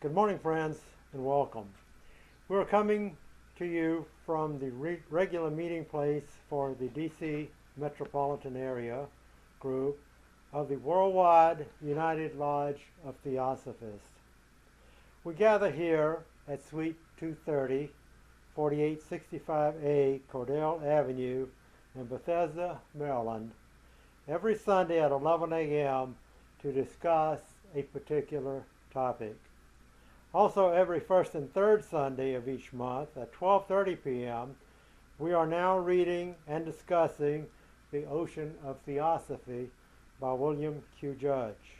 Good morning, friends, and welcome. We're coming to you from the regular meeting place for the DC metropolitan area group of the Worldwide United Lodge of Theosophists. We gather here at Suite 230, 4865A Cordell Avenue in Bethesda, Maryland, every Sunday at 11 a.m. to discuss a particular topic. Also, every first and third Sunday of each month at 12:30 p.m., we are now reading and discussing The Ocean of Theosophy by William Q. Judge.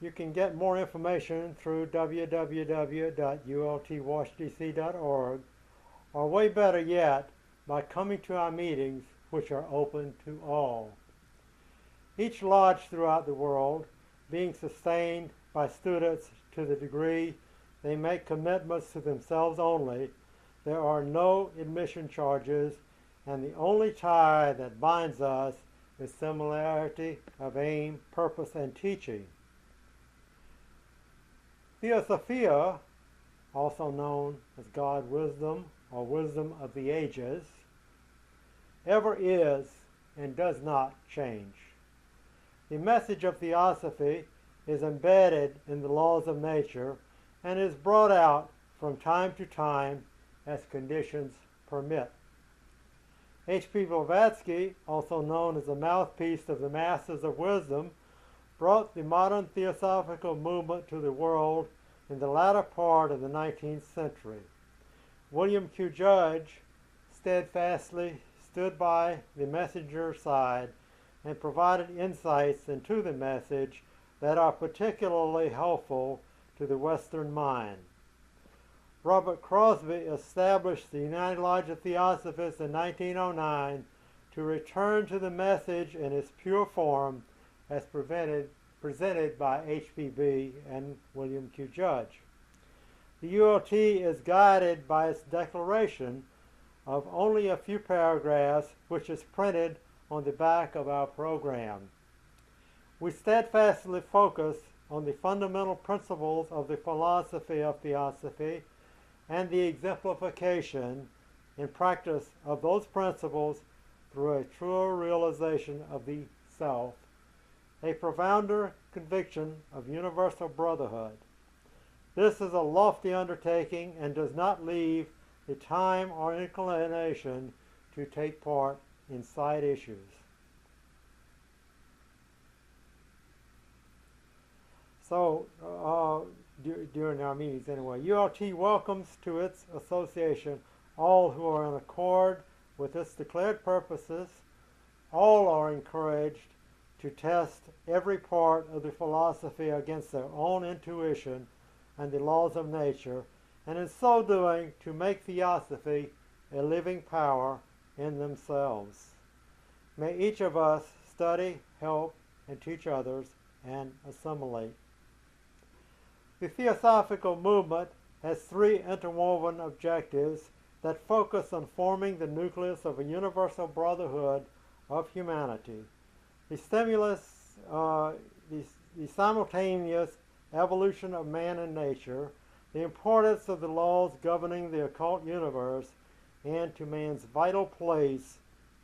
You can get more information through www.ultwashingdc.org, or way better yet, by coming to our meetings, which are open to all. Each lodge throughout the world being sustained by students to the degree they make commitments to themselves only, there are no admission charges, and the only tie that binds us is similarity of aim, purpose, and teaching. Theosophia, also known as God Wisdom or Wisdom of the Ages, ever is and does not change. The message of Theosophy is embedded in the laws of nature and is brought out from time to time as conditions permit. H.P. Blavatsky, also known as the mouthpiece of the Masters of Wisdom, brought the modern Theosophical movement to the world in the latter part of the 19th century. William Q. Judge steadfastly stood by the messenger's side and provided insights into the message that are particularly helpful to the Western mind. Robert Crosby established the United Lodge of Theosophists in 1909 to return to the message in its pure form as presented by HPB and William Q. Judge. The ULT is guided by its declaration of only a few paragraphs, which is printed on the back of our program. We steadfastly focus on the fundamental principles of the philosophy of Theosophy and the exemplification in practice of those principles through a truer realization of the self, a profounder conviction of universal brotherhood. This is a lofty undertaking and does not leave the time or inclination to take part in side issues. So, during our meetings anyway, ULT welcomes to its association all who are in accord with its declared purposes. All are encouraged to test every part of the philosophy against their own intuition and the laws of nature, and in so doing to make Theosophy a living power in themselves. May each of us study, help, and teach others, and assimilate. The Theosophical movement has three interwoven objectives that focus on forming the nucleus of a universal brotherhood of humanity. The simultaneous evolution of man and nature, the importance of the laws governing the occult universe, and to man's vital place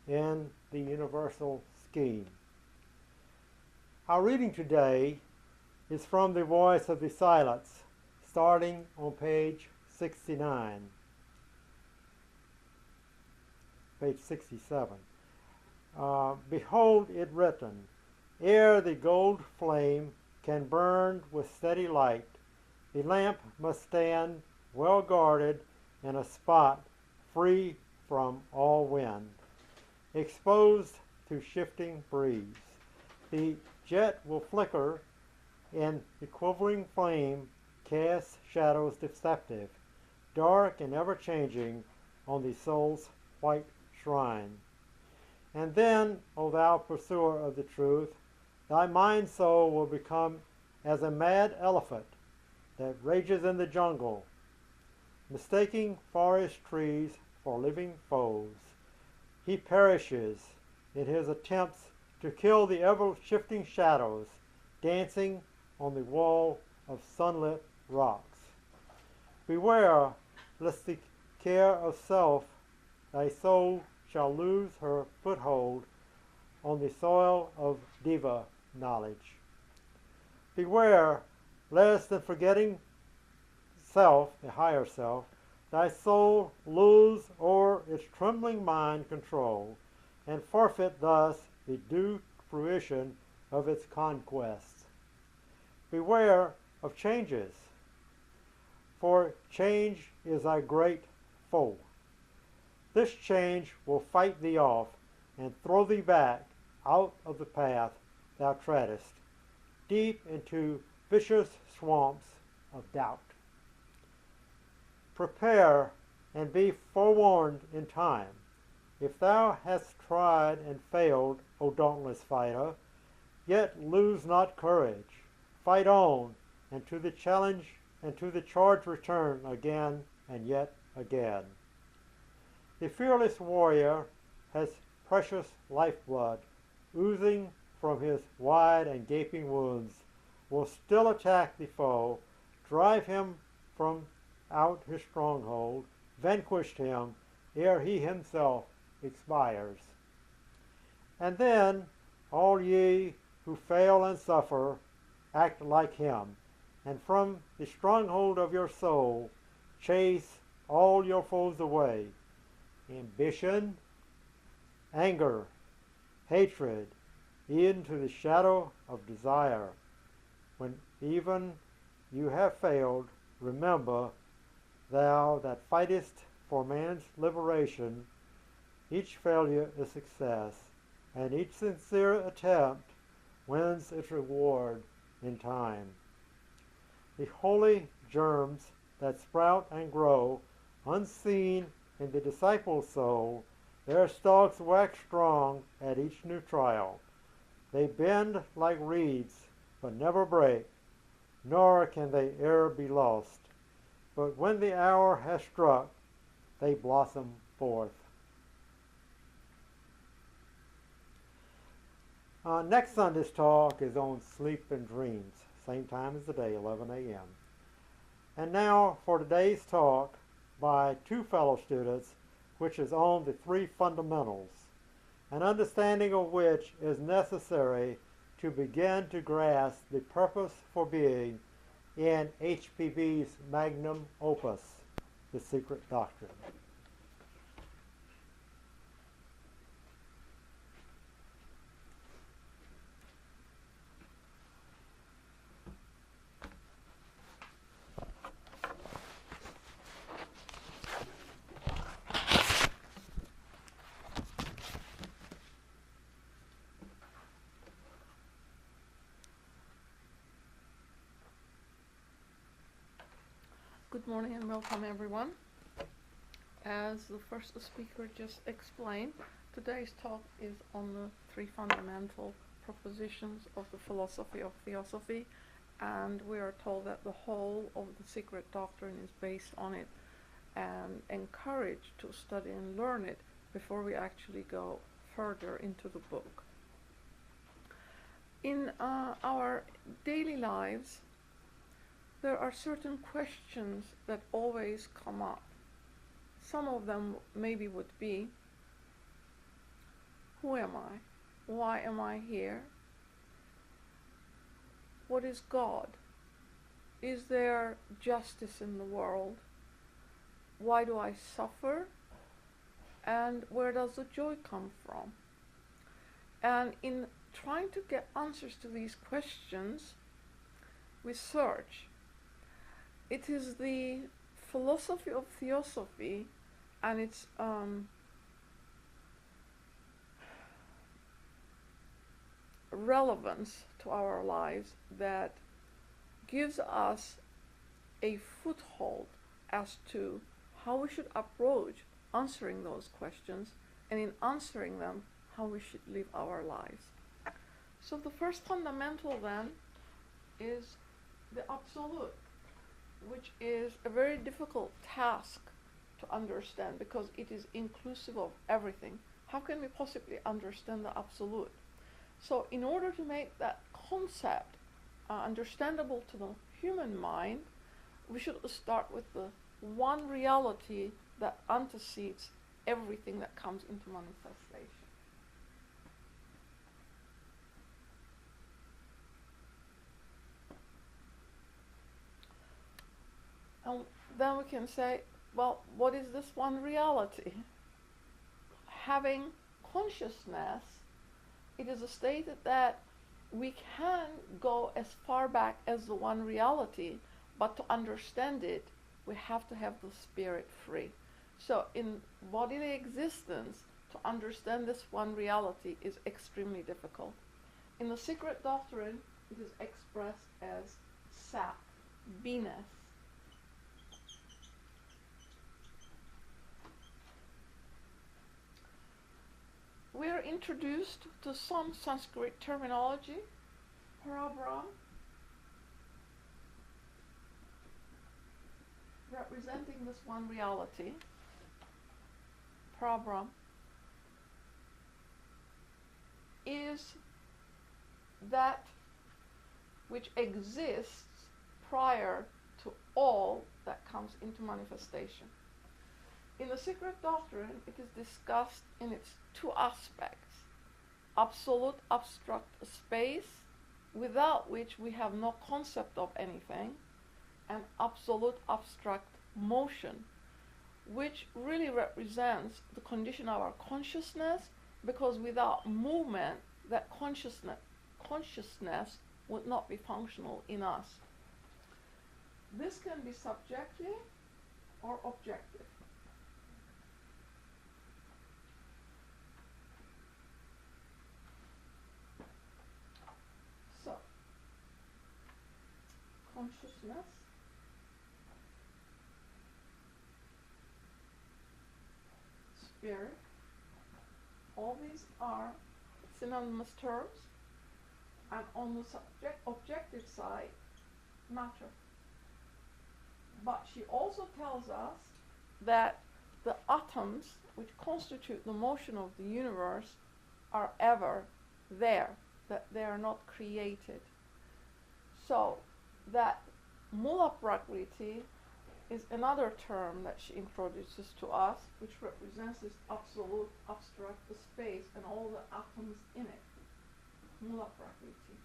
in the universal scheme. Our reading today is from the Voice of the Silence, starting on page 69. Page 67. Behold it written, ere the gold flame can burn with steady light, the lamp must stand well guarded in a spot free from all wind, exposed to shifting breeze. The jet will flicker in the quivering flame, cast shadows deceptive, dark and ever-changing on the soul's white shrine. And then, O thou pursuer of the truth, thy mind soul will become as a mad elephant that rages in the jungle, mistaking forest trees for living foes. He perishes in his attempts to kill the ever-shifting shadows dancing on the wall of sunlit rocks. Beware lest the care of self thy soul shall lose her foothold on the soil of Deva knowledge. Beware lest in forgetting self, the higher self, thy soul lose o'er its trembling mind control, and forfeit thus the due fruition of its conquests. Beware of changes, for change is thy great foe. This change will fight thee off and throw thee back out of the path thou treadest, deep into vicious swamps of doubt. Prepare and be forewarned in time. If thou hast tried and failed, O dauntless fighter, yet lose not courage. Fight on, and to the challenge and to the charge return again and yet again. The fearless warrior has precious lifeblood oozing from his wide and gaping wounds, will still attack the foe, drive him from out his stronghold, vanquish him ere he himself expires. And then all ye who fail and suffer, act like him, and from the stronghold of your soul chase all your foes away. Ambition, anger, hatred, into the shadow of desire. When even you have failed, remember, thou that fightest for man's liberation, each failure is success, and each sincere attempt wins its reward in time. The holy germs that sprout and grow, unseen in the disciple's soul, their stalks wax strong at each new trial. They bend like reeds, but never break, nor can they e'er be lost. But when the hour has struck, they blossom forth. Next Sunday's talk is on sleep and dreams, same time as the day, 11 a.m. And now for today's talk by two fellow students, which is on the three fundamentals, an understanding of which is necessary to begin to grasp the purpose for being in HPB's magnum opus, The Secret Doctrine. Good morning and welcome everyone. As the first speaker just explained, today's talk is on the three fundamental propositions of the philosophy of Theosophy, and we are told that the whole of the Secret Doctrine is based on it, and encouraged to study and learn it before we actually go further into the book. In our daily lives, there are certain questions that always come up. Some of them maybe would be, who am I? Why am I here? What is God? Is there justice in the world? Why do I suffer? And where does the joy come from? And in trying to get answers to these questions, we search. It is the philosophy of Theosophy and its relevance to our lives that gives us a foothold as to how we should approach answering those questions, and in answering them, how we should live our lives. So the first fundamental then is the absolute, which is a very difficult task to understand because it is inclusive of everything. How can we possibly understand the absolute? So in order to make that concept understandable to the human mind, we should start with the one reality that antecedes everything that comes into manifestation. And then we can say, well, what is this one reality? Having consciousness, it is stated that we can go as far back as the one reality, but to understand it, we have to have the spirit free. So in bodily existence, to understand this one reality is extremely difficult. In the secret doctrine, it is expressed as Sat-Beness. We are introduced to some Sanskrit terminology, Parabrahm, representing this one reality. Parabrahm is that which exists prior to all that comes into manifestation. In the secret doctrine, it is discussed in its two aspects: absolute abstract space, without which we have no concept of anything, and absolute abstract motion, which really represents the condition of our consciousness, because without movement, that consciousness would not be functional in us. This can be subjective or objective. So, consciousness, spirit, all these are synonymous terms, and on the objective side, matter. But she also tells us that the atoms which constitute the motion of the universe are ever there, that they are not created. So that Mula Prakriti is another term that she introduces to us, which represents this absolute abstract space and all the atoms in it. Mula Prakriti.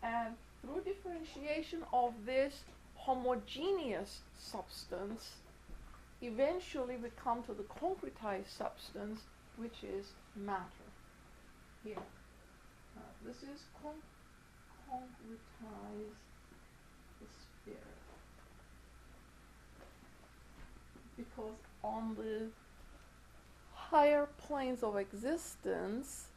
And through differentiation of this homogeneous substance, eventually we come to the concretized substance, which is matter. Here. This is concretized spirit. Because on the higher planes of existence,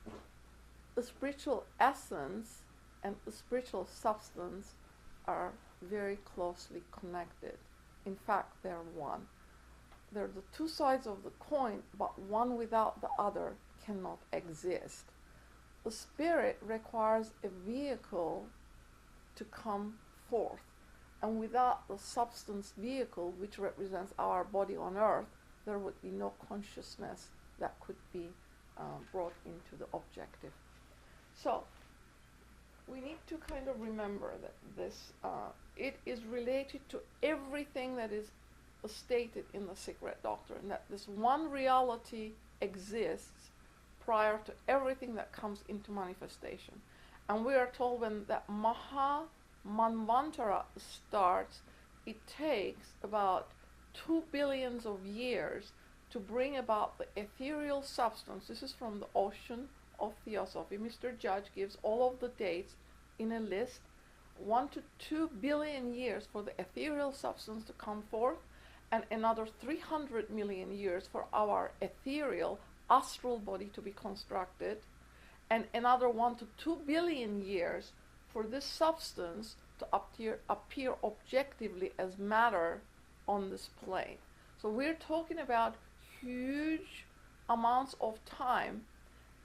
the spiritual essence and the spiritual substance are very closely connected. In fact, they're one. They're the two sides of the coin, but one without the other cannot exist. The spirit requires a vehicle to come forth, and without the substance vehicle, which represents our body on earth, there would be no consciousness that could be brought into the objective. So we need to kind of remember that this it is related to everything that is stated in the secret doctrine, that this one reality exists prior to everything that comes into manifestation. And we are told when that Maha Manvantara starts, it takes about 2 billion of years to bring about the ethereal substance. This is from the Ocean of Theosophy. Mr. Judge gives all of the dates in a list. 1 to 2 billion years for the ethereal substance to come forth, and another 300 million years for our ethereal astral body to be constructed, and another 1 to 2 billion years for this substance to appear objectively as matter on this plane. So we're talking about huge amounts of time,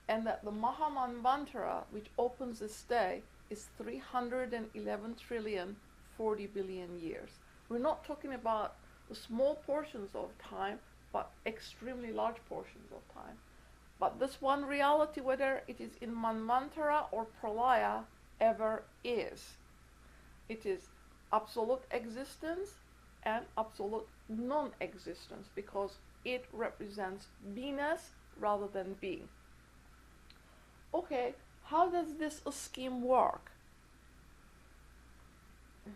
and that the Mahamanvantara, which opens this day, is 311 trillion 40 billion years. We're not talking about the small portions of time, but extremely large portions of time. But this one reality, whether it is in Manvantara or Pralaya, ever is. It is absolute existence and absolute non-existence, because it represents beingness rather than being. Okay, how does this scheme work? If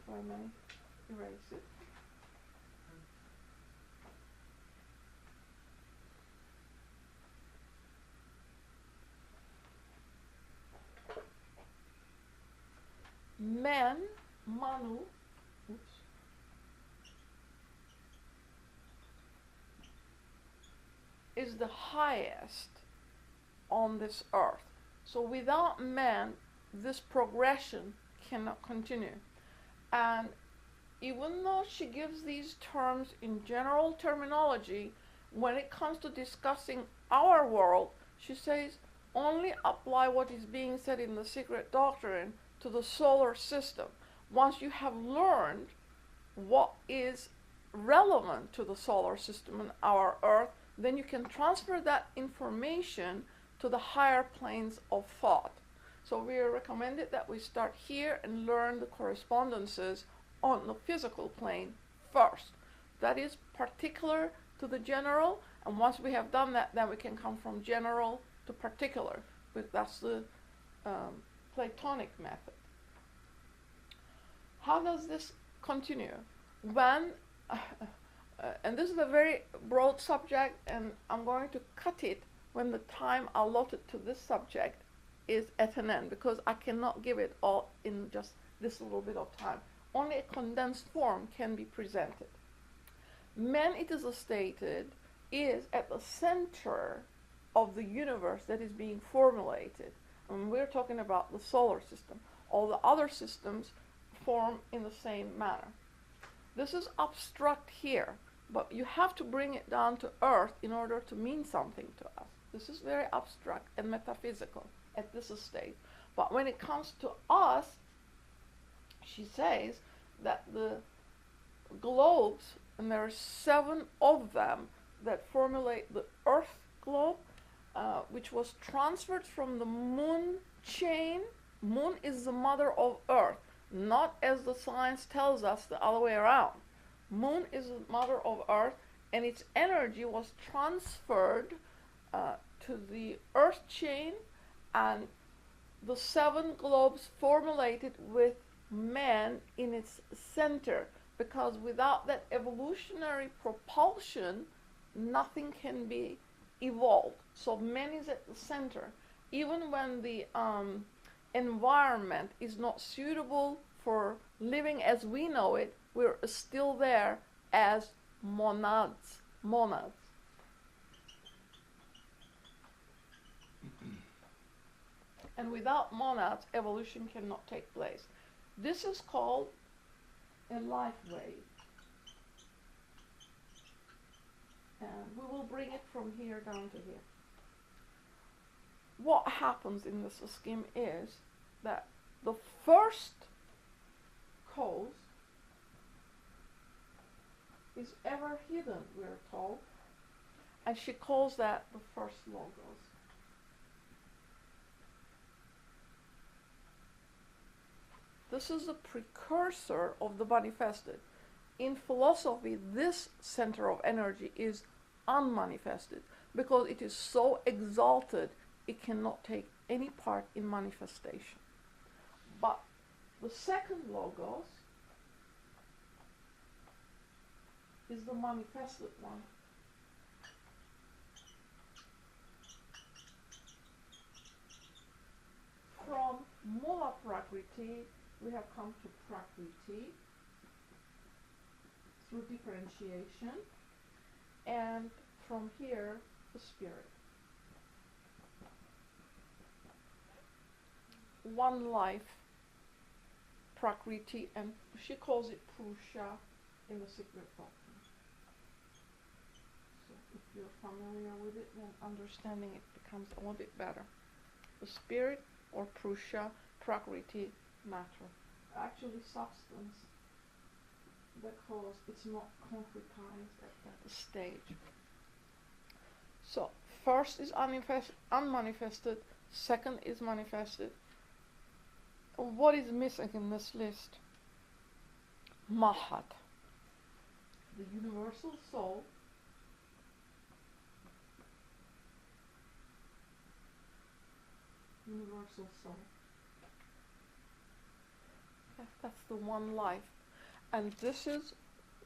I may erase it. Man, Manu, is the highest on this earth. So without man, this progression cannot continue. And even though she gives these terms in general terminology, when it comes to discussing our world, she says only apply what is being said in the secret doctrine to the solar system. Once you have learned what is relevant to the solar system and our earth, then you can transfer that information to the higher planes of thought. So we recommended that we start here and learn the correspondences on the physical plane first. That is particular to the general, and once we have done that, then we can come from general to particular. But that's the Platonic method. How does this continue? When, and this is a very broad subject, and I'm going to cut it when the time allotted to this subject is at an end, because I cannot give it all in just this little bit of time. Only a condensed form can be presented. Man, it is stated, is at the center of the universe that is being formulated. And we're talking about the solar system. All the other systems form in the same manner. This is abstract here, but you have to bring it down to earth in order to mean something to us. This is very abstract and metaphysical at this stage. But when it comes to us, she says that the globes, and there are 7 of them that formulate the earth globe, which was transferred from the moon chain. Moon is the mother of earth, not as the science tells us the other way around. Moon is the mother of earth, and its energy was transferred to the earth chain, and the 7 globes formulated with man in its center, because without that evolutionary propulsion, nothing can be evolved. So man is at the center. Even when the environment is not suitable for living as we know it, we're still there as monads. And without monads, evolution cannot take place. This is called a life wave. And we will bring it from here down to here. What happens in this scheme is that the first cause is ever hidden, we're told, and she calls that the first logos. This is the precursor of the manifested. In philosophy, this center of energy is unmanifested because it is so exalted it cannot take any part in manifestation. But the second logos is the manifested one. From Mula Prakriti, we have come to Prakriti through differentiation, and from here, the spirit. One life, Prakriti, and she calls it Purusha in the secret doctrine. So if you're familiar with it, then understanding it becomes a little bit better. The spirit, or Purusha, Prakriti, matter. Actually substance, because it's not concretized at that stage. So first is unmanifested, second is manifested. What is missing in this list? Mahat, the universal soul, universal soul. That's the one life. And this is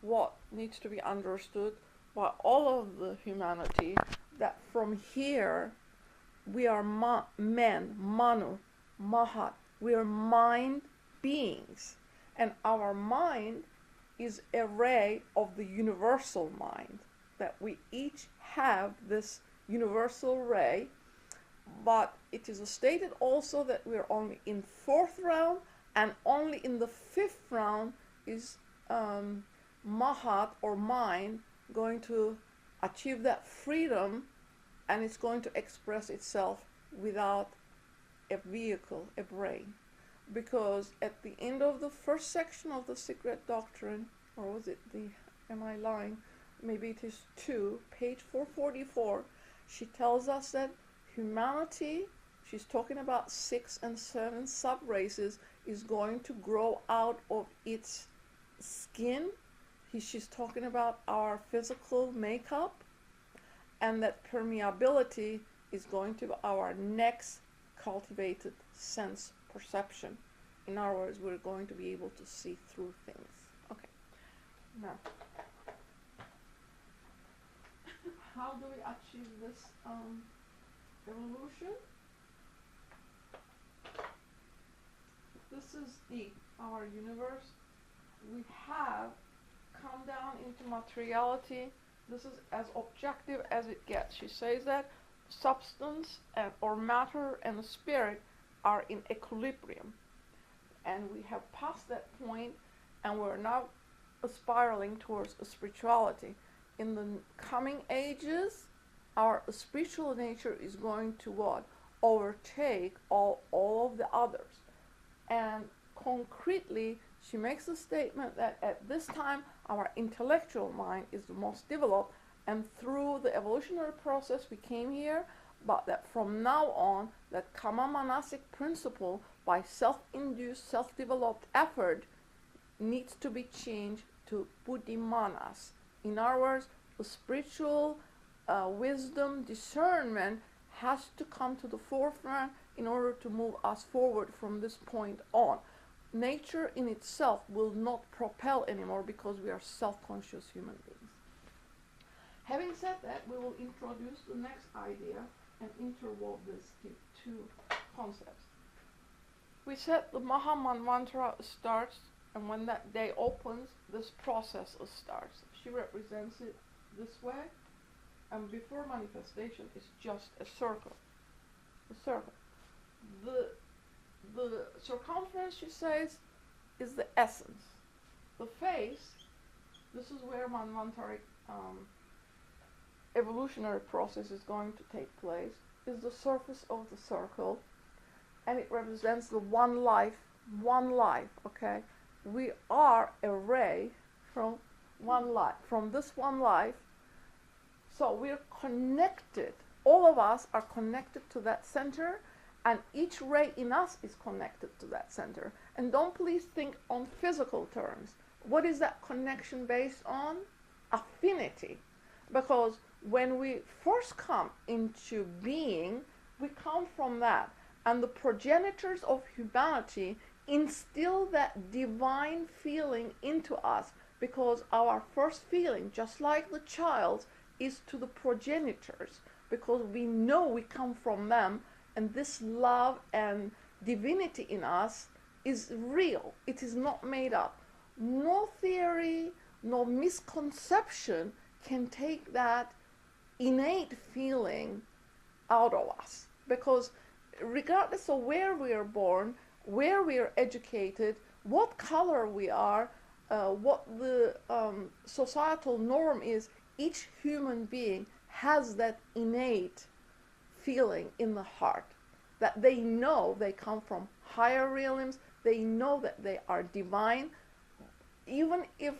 what needs to be understood by all of the humanity, that from here we are men, manu, mahat. We are mind beings. And our mind is a ray of the universal mind. That we each have this universal ray, but it is stated also that we are only in fourth round, and only in the fifth round is Mahat or mind going to achieve that freedom, and it's going to express itself without a vehicle, a brain. Because at the end of the first section of the Secret Doctrine, or was it am I lying? Maybe it is 2, page 444, she tells us that humanity, she's talking about 6 and 7 sub-races, is going to grow out of its skin. She's talking about our physical makeup, and that permeability is going to be our next cultivated sense perception. In other words, we're going to be able to see through things. Okay. Now, how do we achieve this evolution? This is our universe. We have come down into materiality. This is as objective as it gets. She says that substance or matter and spirit are in equilibrium, and we have passed that point, and we're now spiraling towards spirituality. In the coming ages, our spiritual nature is going to what? Overtake all of the others. And concretely, she makes a statement that at this time our intellectual mind is the most developed, and through the evolutionary process we came here, but that from now on that karma manasic principle by self-induced, self-developed effort needs to be changed to buddhimanas. In other words, the spiritual wisdom, discernment has to come to the forefront in order to move us forward from this point on. Nature in itself will not propel anymore because we are self-conscious human beings. Having said that, we will introduce the next idea and interwove these two concepts. We said the Maha Manvantara starts, and when that day opens, this process starts. She represents it this way, and before manifestation is just a circle. A circle. The circumference, she says, is the essence. The face, this is where Manvantaric evolutionary process is going to take place, is the surface of the circle, and it represents the one life, okay? We are a ray from one life, from this one life, so we're connected. All of us are connected to that center, and each ray in us is connected to that center. And don't please think on physical terms. What is that connection based on? Affinity. Because when we first come into being, we come from that. And the progenitors of humanity instill that divine feeling into us, because our first feeling, just like the child's, is to the progenitors, because we know we come from them, and this love and divinity in us is real. It is not made up. No theory, no misconception can take that innate feeling out of us, because regardless of where we are born, where we are educated, what color we are, what the societal norm is, each human being has that innate feeling in the heart, that they know they come from higher realms, they know that they are divine. Even if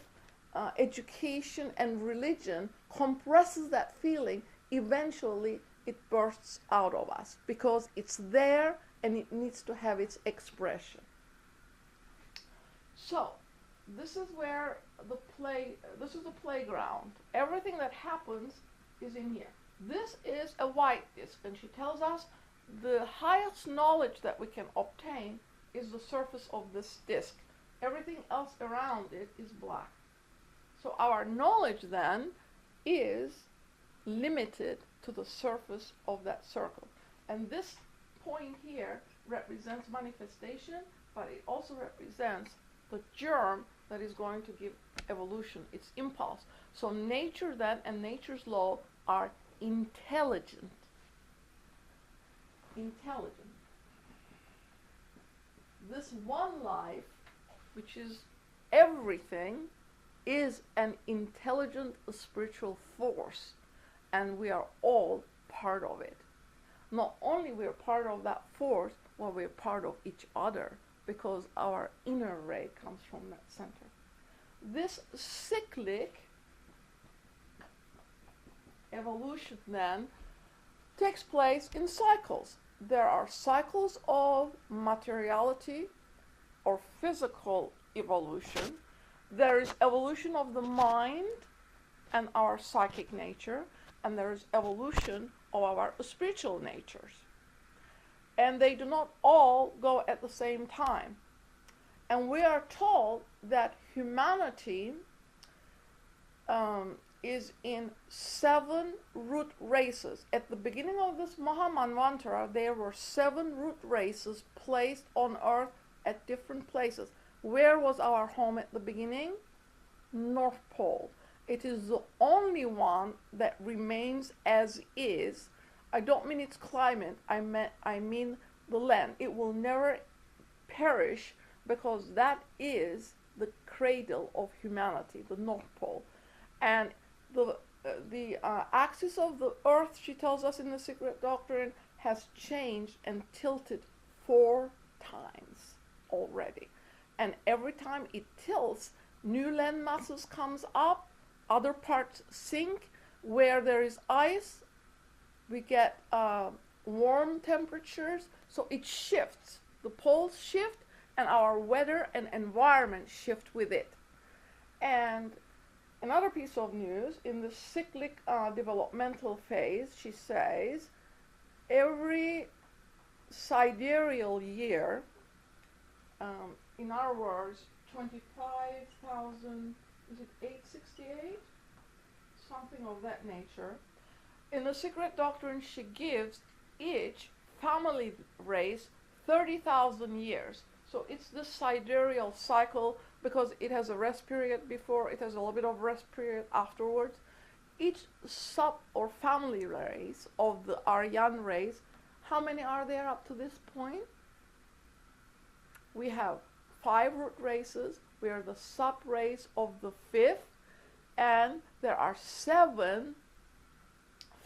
education and religion compresses that feeling, eventually it bursts out of us because it's there and it needs to have its expression. So, this is where this is the playground. Everything that happens is in here. This is a white disk, and she tells us the highest knowledge that we can obtain is the surface of this disk. Everything else around it is black. So our knowledge then is limited to the surface of that circle. And this point here represents manifestation, but it also represents the germ that is going to give evolution, its impulse. So nature then and nature's law are intelligent. Intelligent. This one life, which is everything, is an intelligent spiritual force, and we are all part of it. Not only we are part of that force, but we are part of each other, because our inner ray comes from that center. This cyclic evolution then takes place in cycles. There are cycles of materiality or physical evolution. There is evolution of the mind and our psychic nature, and there is evolution of our spiritual natures. And they do not all go at the same time. And we are told that humanity is in 7 root races. At the beginning of this Mahamanvantara, there were 7 root races placed on earth at different places. Where was our home at the beginning? North Pole. It is the only one that remains as is. I don't mean its climate, I mean the land. It will never perish because that is the cradle of humanity, the North Pole. And the axis of the earth, she tells us in the Secret Doctrine, has changed and tilted 4 times already. And every time it tilts, new land masses comes up, other parts sink. Where there is ice, we get warm temperatures, so it shifts. The poles shift, and our weather and environment shift with it. And another piece of news, in the cyclic developmental phase, she says, every sidereal year, in our words, 25,000, is it 868? Something of that nature. In the Secret Doctrine, she gives each family race 30,000 years. So it's the sidereal cycle, because it has a rest period before, it has a little bit of rest period afterwards. Each sub or family race of the Aryan race, how many are there up to this point? We have 5 root races. We are the sub race of the 5th, and there are 7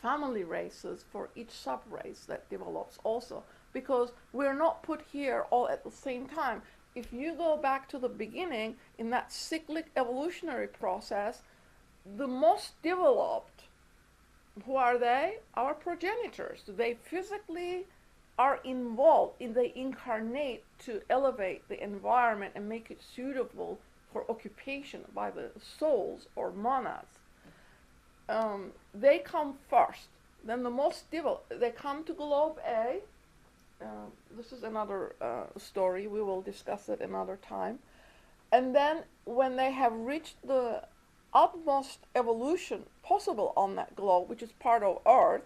family races for each sub race that develops also, because we're not put here all at the same time. If you go back to the beginning in that cyclic evolutionary process, the most developed, who are they? Our progenitors. They physically are involved in, they incarnate to elevate the environment and make it suitable for occupation by the souls or monads. They come first. Then the most developed, they come to globe A. This is another story. We will discuss it another time. And then when they have reached the utmost evolution possible on that globe, which is part of Earth,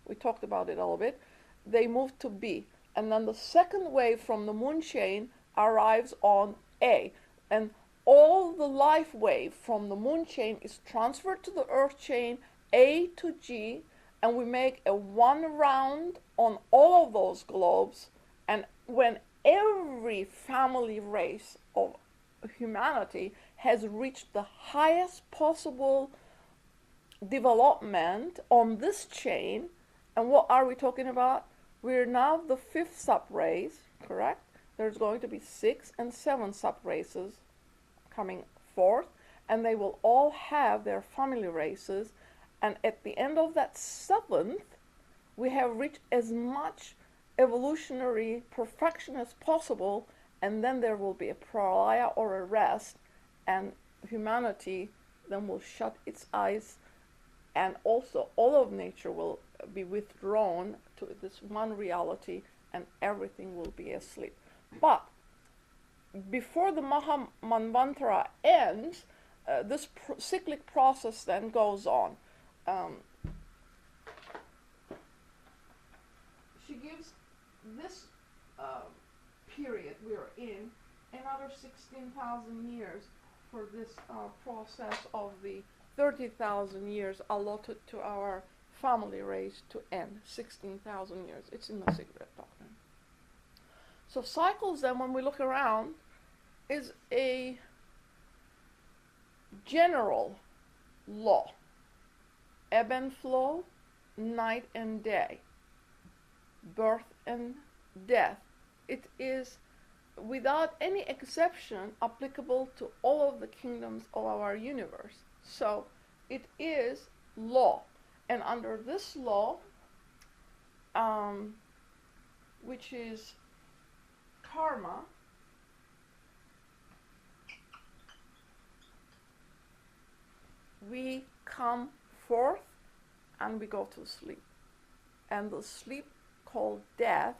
we talked about it a little bit, they move to B. And then the second wave from the moon chain arrives on A. And all the life wave from the moon chain is transferred to the earth chain, A to G, and we make a 1 round on all of those globes. And when every family race of humanity has reached the highest possible development on this chain, and what are we talking about? We're now the 5th sub-race, correct? There's going to be 6 and 7 sub-races coming forth, and they will all have their family races. And at the end of that 7th, we have reached as much evolutionary perfection as possible, and then there will be a pralaya or a rest, and humanity then will shut its eyes, and also all of nature will be withdrawn to this one reality, and everything will be asleep. But before the Mahamanvantara ends, this cyclic process then goes on. She gives this period we are in another 16,000 years for this process of the 30,000 years allotted to our family race to end. 16,000 years. It's in the Secret Doctrine. So cycles then, when we look around, is a general law. Ebb and flow, night and day, birth and death. It is, without any exception, applicable to all of the kingdoms of our universe. So it is law. And under this law, which is karma, we come forth and we go to sleep. And the sleep called death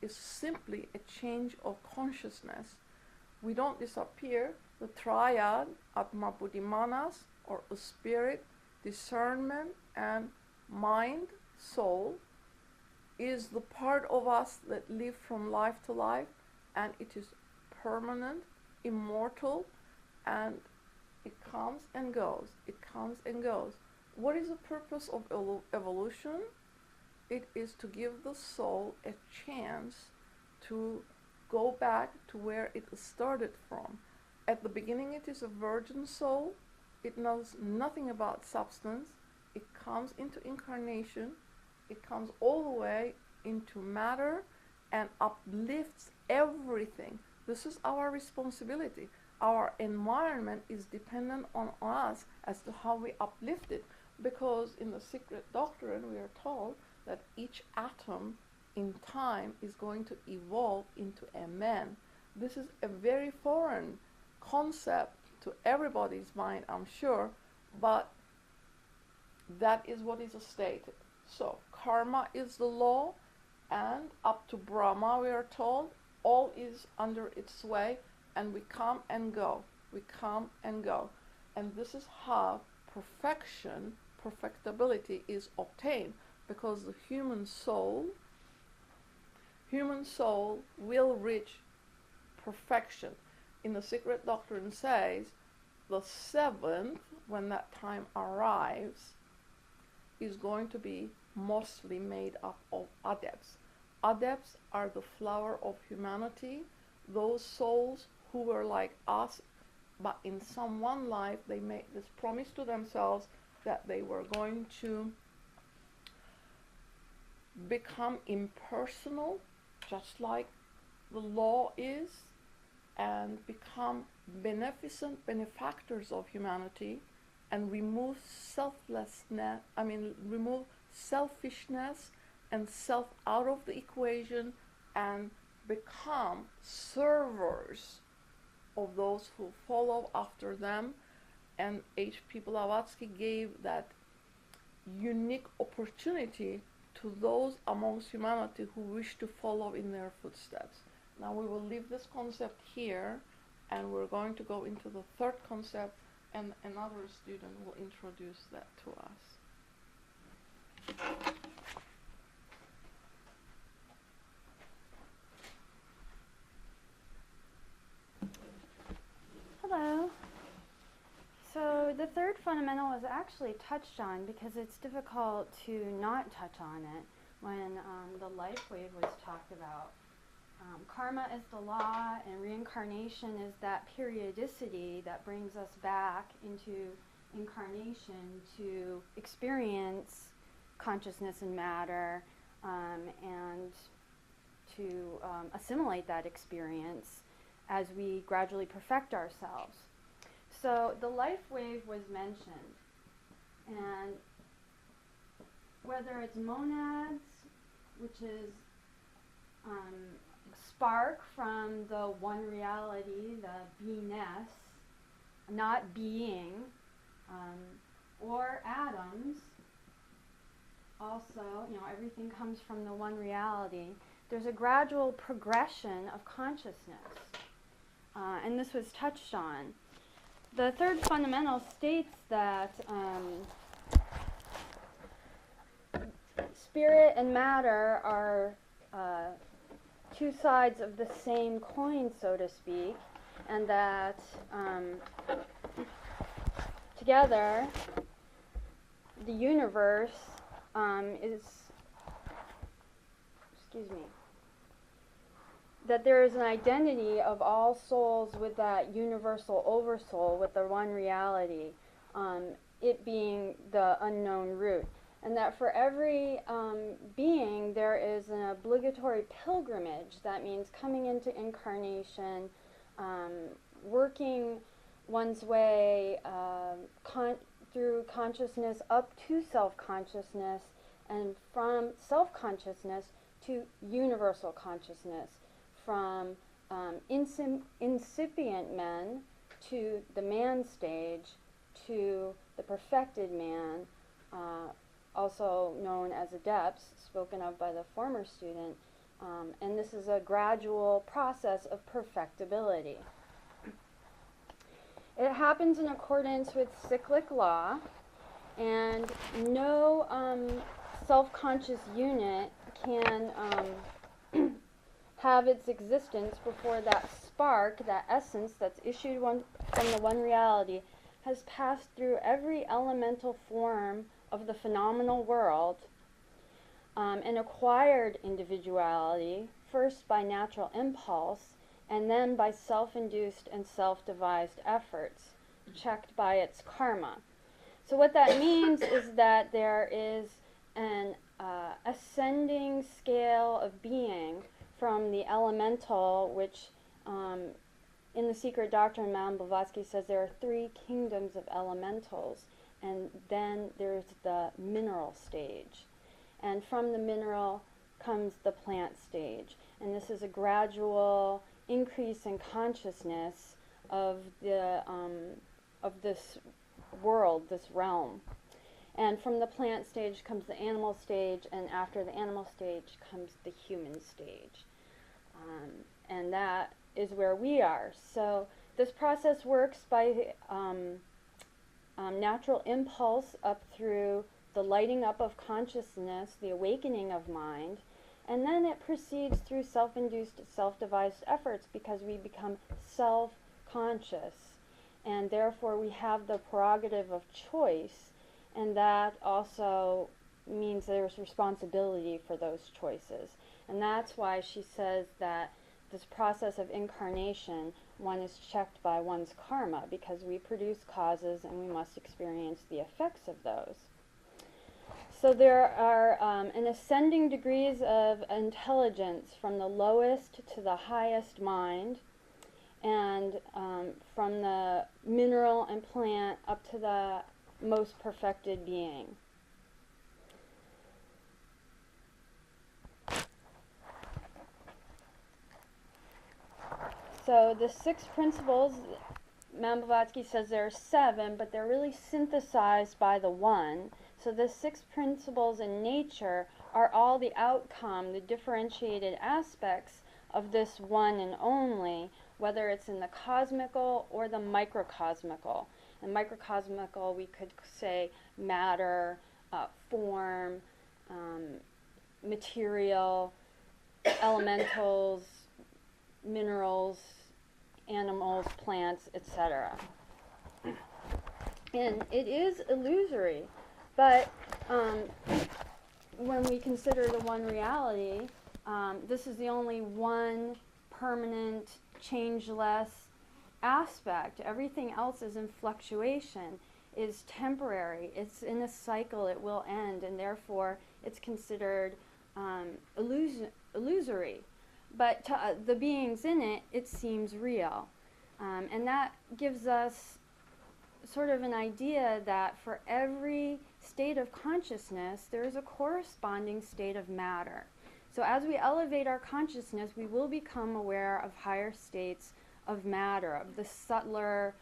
is simply a change of consciousness. We don't disappear. The triad, Atma Buddhi Manas, or a spirit, discernment, and mind, soul, is the part of us that live from life to life, and it is permanent, immortal, and it comes and goes. It comes and goes. What is the purpose of evolution? It is to give the soul a chance to go back to where it started from. At the beginning, it is a virgin soul. It knows nothing about substance. It comes into incarnation. It comes all the way into matter and uplifts everything. This is our responsibility. Our environment is dependent on us as to how we uplift it, because in the Secret Doctrine we are told that each atom in time is going to evolve into a man. This is a very foreign concept to everybody's mind, I'm sure, but that is what is stated. So karma is the law, and up to Brahma, we are told, all is under its sway, and we come and go. We come and go. And this is how perfection, perfectibility is obtained, because the human soul will reach perfection. In the Secret Doctrine says, the seventh, when that time arrives, is going to be mostly made up of adepts. Adepts are the flower of humanity, those souls who were like us, but in some one life they made this promise to themselves that they were going to become impersonal, just like the law is, and become beneficent benefactors of humanity, and remove remove selfishness and self out of the equation, and become servers of those who follow after them. And H.P. Blavatsky gave that unique opportunity to those amongst humanity who wish to follow in their footsteps. Now we will leave this concept here, and we're going to go into the third concept, and another student will introduce that to us. Hello. So the third fundamental was actually touched on because it's difficult to not touch on it when the life wave was talked about. Karma is the law, and reincarnation is that periodicity that brings us back into incarnation to experience consciousness and matter, and to assimilate that experience as we gradually perfect ourselves. So the life wave was mentioned, and whether it's monads, which is spark from the one reality, the beingness, not being, or atoms. Also, everything comes from the one reality. There's a gradual progression of consciousness, and this was touched on. The third fundamental states that spirit and matter are two sides of the same coin, so to speak, and that together the universe that there is an identity of all souls with that universal oversoul, with the one reality, it being the unknown root. And that for every being there is an obligatory pilgrimage. That means coming into incarnation, working one's way through consciousness up to self-consciousness, and from self-consciousness to universal consciousness, from incipient men to the man stage to the perfected man, also known as adepts, spoken of by the former student, and this is a gradual process of perfectibility. It happens in accordance with cyclic law, and no self-conscious unit can have its existence before that spark, that essence that's issued from the one reality, has passed through every elemental form of the phenomenal world and acquired individuality, first by natural impulse, and then by self-induced and self-devised efforts, checked by its karma. So what that means is that there is an ascending scale of being from the elemental, which in the Secret Doctrine, Madame Blavatsky says there are 3 kingdoms of elementals, and then there's the mineral stage. And from the mineral comes the plant stage. And this is a gradual increase in consciousness of the of this world, this realm. And from the plant stage comes the animal stage, and after the animal stage comes the human stage. And that is where we are. So this process works by natural impulse up through the lighting up of consciousness, the awakening of mind, and then it proceeds through self-induced, self-devised efforts, because we become self-conscious, and therefore we have the prerogative of choice, and that also means there's responsibility for those choices. And that's why she says that this process of incarnation, one is checked by one's karma, because we produce causes and we must experience the effects of those. So there are an ascending degrees of intelligence from the lowest to the highest mind, and from the mineral and plant up to the most perfected being. So the 6 principles, Madame Blavatsky says there are 7, but they're really synthesized by the one. So the 6 principles in nature are all the outcome, the differentiated aspects of this one and only, whether it's in the cosmical or the microcosmical. In microcosmical, we could say matter, form, material, elementals, minerals, animals, plants, etc. And it is illusory, but when we consider the one reality, this is the only one permanent, changeless aspect. Everything else is in fluctuation, is temporary, it's in a cycle, it will end, and therefore it's considered illusory. But to the beings in it, it seems real. And that gives us sort of an idea that for every state of consciousness, there is a corresponding state of matter. So as we elevate our consciousness, we will become aware of higher states of matter, of the subtler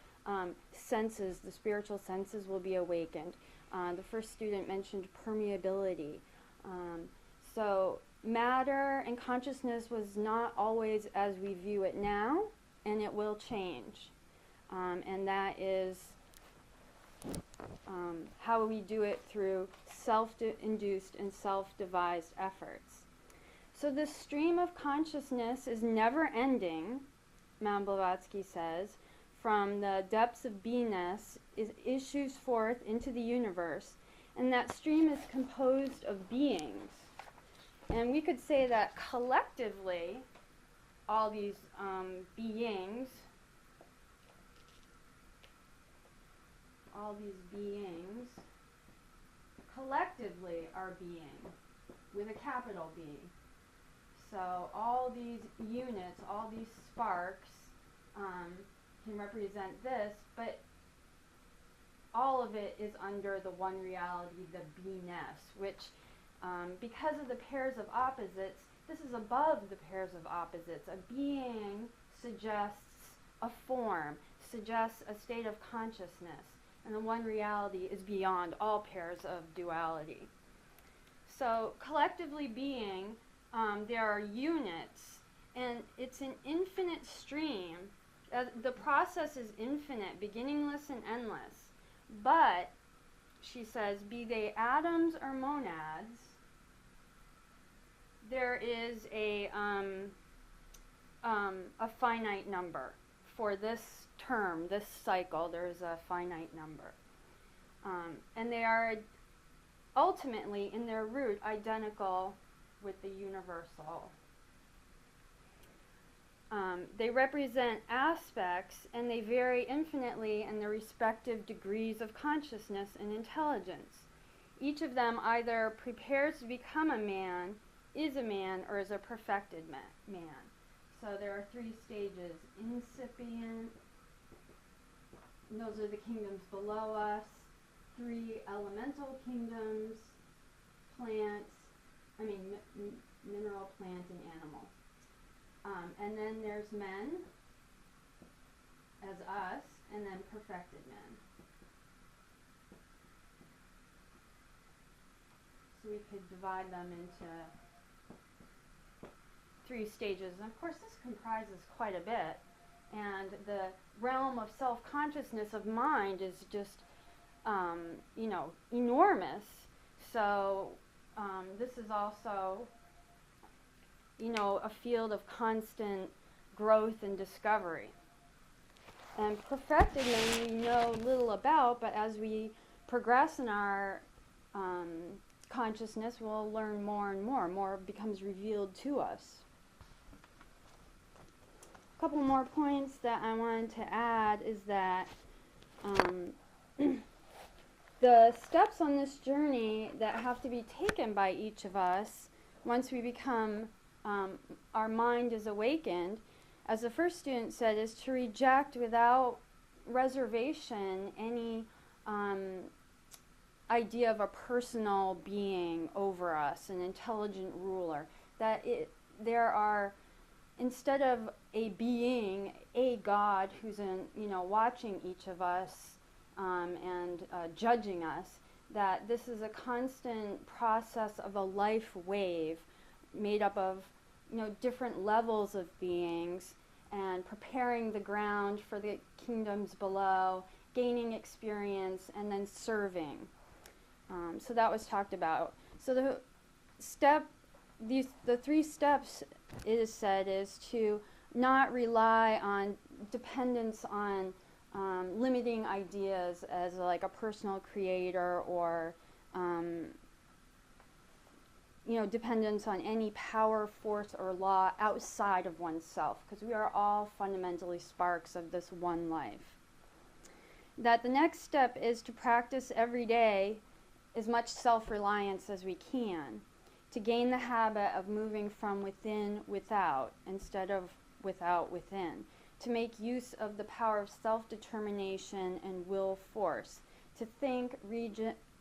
senses, the spiritual senses will be awakened. The first student mentioned permeability. So matter and consciousness was not always as we view it now, and it will change. And that is how we do it through self-induced and self-devised efforts. So this stream of consciousness is never ending, Mount Blavatsky says, from the depths of beingness, issues forth into the universe, and that stream is composed of beings. And we could say that collectively, all these beings collectively are being, with a capital B. So all these units, all these sparks can represent this, but all of it is under the one reality, the beingness, which because of the pairs of opposites, this is above the pairs of opposites. A being suggests a form, suggests a state of consciousness, and the one reality is beyond all pairs of duality. So collectively being, there are units, and it's an infinite stream. The process is infinite, beginningless and endless. But, she says, be they atoms or monads, there is a finite number. For this term, this cycle, there's a finite number. And they are ultimately, in their root, identical with the universal. They represent aspects, and they vary infinitely in their respective degrees of consciousness and intelligence. Each of them either prepares to become a man, is a man, or is a perfected man. So there are three stages: incipient, and those are the kingdoms below us, three elemental kingdoms, plants, mineral, plant, and animal. And then there's men, as us, and then perfected men. So we could divide them into three stages. And of course, this comprises quite a bit. And the realm of self-consciousness of mind is just, enormous. So this is also, a field of constant growth and discovery. And perfected men we know little about, but as we progress in our consciousness, we'll learn more and more. More becomes revealed to us. A couple more points that I wanted to add is that the steps on this journey that have to be taken by each of us once we become, our mind is awakened, as the first student said, is to reject without reservation any idea of a personal being over us, an intelligent ruler. That there are, instead of a being, a God who's watching each of us and judging us, that this is a constant process of a life wave made up of different levels of beings, and preparing the ground for the kingdoms below, gaining experience, and then serving. So that was talked about. So the three steps, it is said, is to not rely on dependence on limiting ideas as like a personal creator, or dependence on any power, force, or law outside of oneself, because we are all fundamentally sparks of this one life. That the next step is to practice every day as much self-reliance as we can, to gain the habit of moving from within without instead of without within, to make use of the power of self-determination and will force, to think,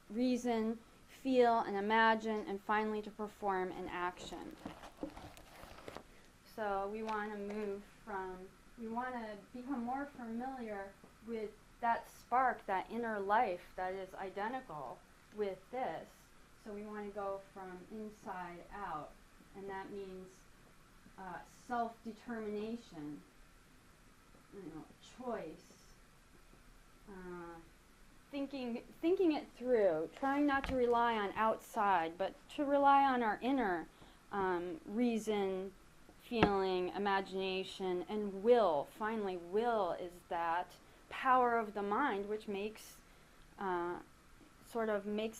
reason, feel and imagine, and finally to perform an action. So we want to become more familiar with that spark, that inner life that is identical with this. So we want to go from inside out, and that means self-determination, choice, thinking it through, trying not to rely on outside, but to rely on our inner reason, feeling, imagination, and will. Finally, will is that power of the mind which makes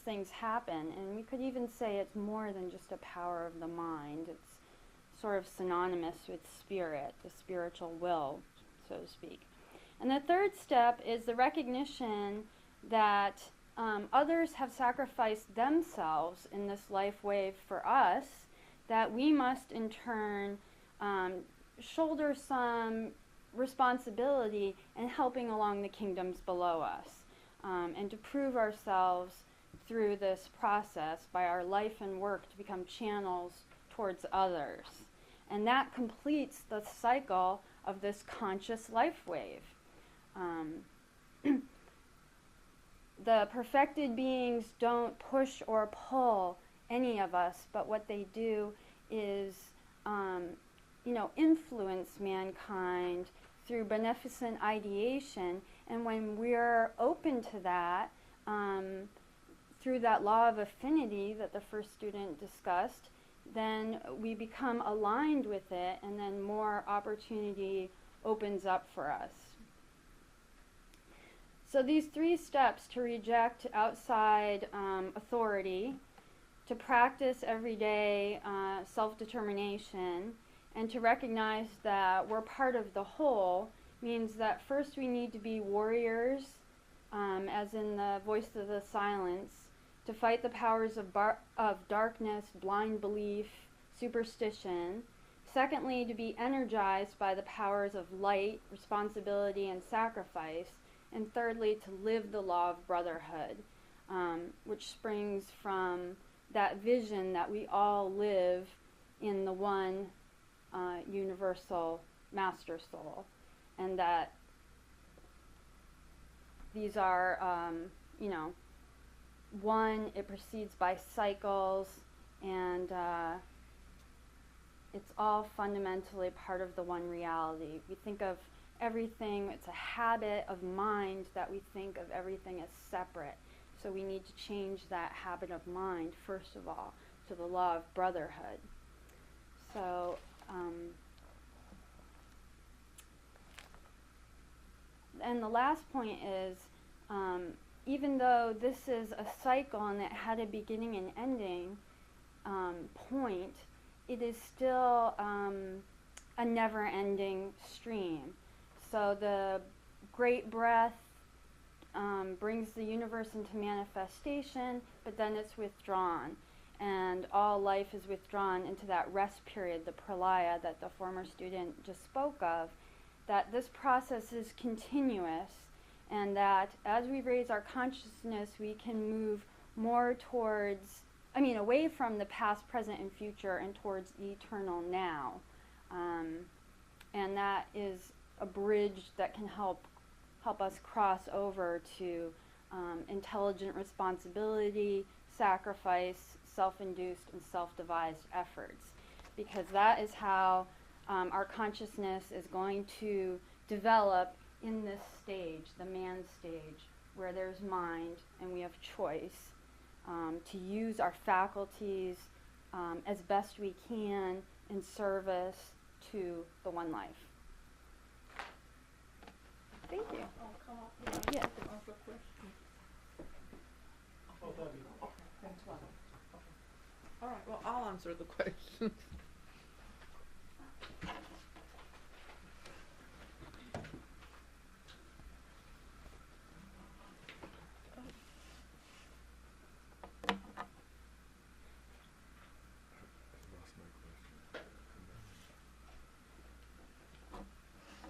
things happen. And we could even say it's more than just a power of the mind. It's sort of synonymous with spirit, the spiritual will, so to speak. And the third step is the recognition that others have sacrificed themselves in this life wave for us, that we must in turn shoulder some responsibility in helping along the kingdoms below us, and to prove ourselves through this process by our life and work to become channels towards others. And that completes the cycle of this conscious life wave. The perfected beings don't push or pull any of us, but what they do is influence mankind through beneficent ideation. And when we're open to that, through that law of affinity that the first student discussed, then we become aligned with it, and then more opportunity opens up for us. So these 3 steps: to reject outside authority, to practice everyday self-determination, and to recognize that we're part of the whole, means that first we need to be warriors, as in the voice of the silence, to fight the powers of darkness, blind belief, superstition. Secondly, to be energized by the powers of light, responsibility, and sacrifice. And thirdly, to live the law of brotherhood, which springs from that vision that we all live in the one universal master soul, and that these are, one, it proceeds by cycles, and it's all fundamentally part of the one reality. We think of everything, it's a habit of mind that we think of everything as separate. So we need to change that habit of mind, first of all, to the law of brotherhood. So, and the last point is, even though this is a cycle and it had a beginning and ending point, it is still a never-ending stream. So the great breath brings the universe into manifestation, but then it's withdrawn. And all life is withdrawn into that rest period, the pralaya that the former student just spoke of, that this process is continuous, and that as we raise our consciousness, we can move more towards, away from the past, present, and future, and towards the eternal now. And that is a bridge that can help us cross over to intelligent responsibility, sacrifice, self-induced and self-devised efforts, because that is how our consciousness is going to develop in this stage, the man stage, where there's mind and we have choice to use our faculties as best we can in service to the one life. Thank you. I'll come up with Yes. answer questions. Both of you. Okay, thanks a lot. Okay. All right, well, I'll answer the questions.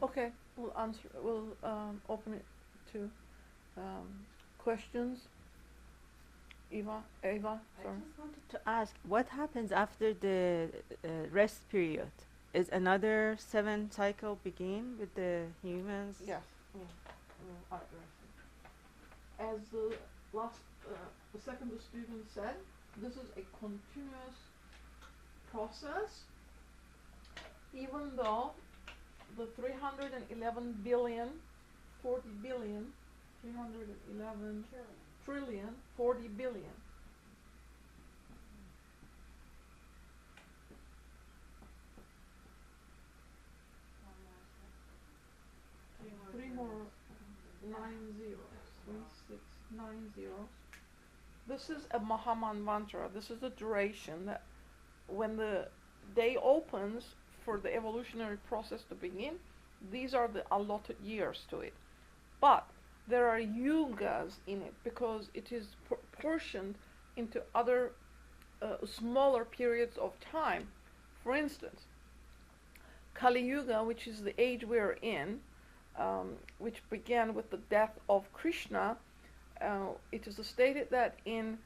Okay, we'll open it to questions. Eva, I sorry. just wanted to ask, what happens after the rest period? Is another 7 cycle begin with the humans? Yes. We'll address it. As the the second student said, this is a continuous process, even though the 311 billion, 40 billion, 311 trillion, 40 billion. Three more 9 zeros, 3, 6, 9 zeros. This is a Mahaman mantra. This is the duration that when the day opens for the evolutionary process to begin, these are the allotted years to it. But there are yugas in it because it is portioned into other smaller periods of time. For instance, Kali Yuga, which is the age we're in, which began with the death of Krishna, it is stated that in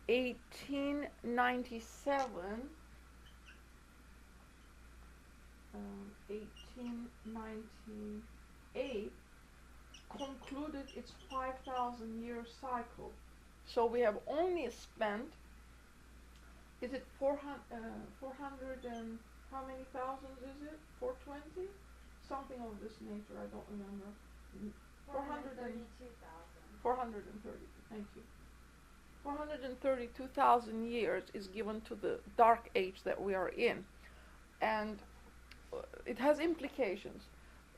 1898 concluded its 5,000 year cycle. So we have only spent, is it 400 and how many thousands is it? 420? Something of this nature, I don't remember. 430, thank you. 432,000 years is given to the dark age that we are in. And it has implications.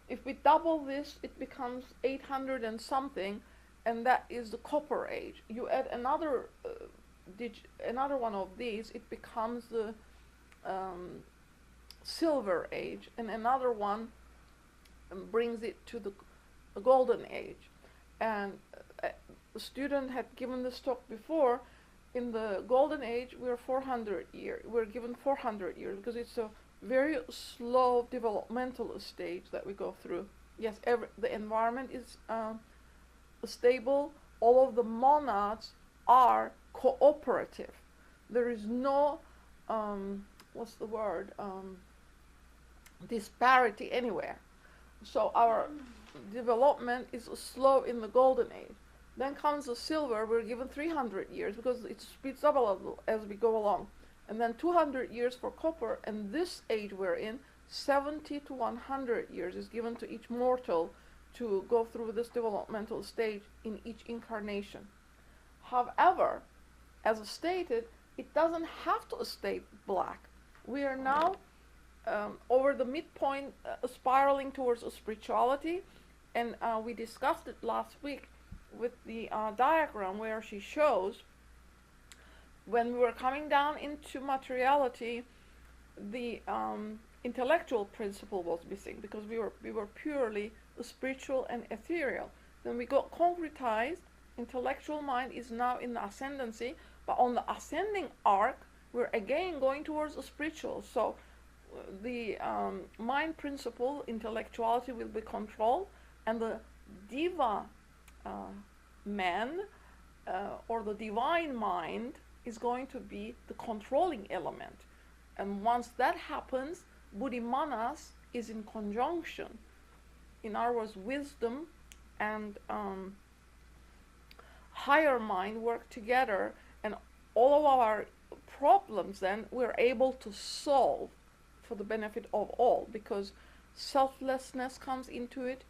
If we double this, it becomes 800 and something, and that is the copper age. You add another another one of these, it becomes the silver age, and another one brings it to the golden age. And the student had given this talk before. In the golden age, we're 400 years. We're given 400 years because it's a very slow developmental stage that we go through. Yes, the environment is stable. All of the monads are cooperative. There is no what's the word, disparity anywhere. So our development is slow in the golden age. Then comes the silver. We're given 300 years because it speeds up a little as we go along. And then 200 years for copper, and this age we're in, 70 to 100 years is given to each mortal to go through this developmental stage in each incarnation. However, as stated, it doesn't have to stay black. We are now over the midpoint, spiraling towards spirituality, and we discussed it last week with the diagram where she shows when we were coming down into materiality, the intellectual principle was missing because we were purely spiritual and ethereal. Then we got concretized. Intellectual mind is now in the ascendancy, but on the ascending arc, we're again going towards the spiritual. So the mind principle, intellectuality, will be controlled, and the diva man or the divine mind is going to be the controlling element. And once that happens, Buddhimanas is in conjunction. In other words, wisdom and higher mind work together, and all of our problems then we're able to solve for the benefit of all, because selflessness comes into it,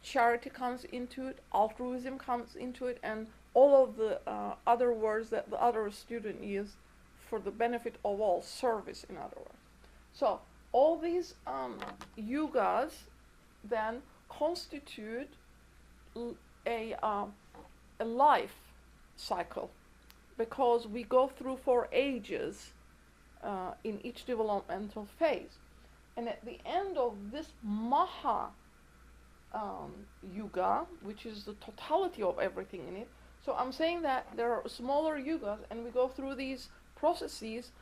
charity comes into it, altruism comes into it, and all of the other words that the other student used for the benefit of all, service in other words. So all these yugas then constitute a life cycle, because we go through 4 ages in each developmental phase. And at the end of this Maha Yuga, which is the totality of everything in it, so I'm saying that there are smaller yugas, and we go through these processes.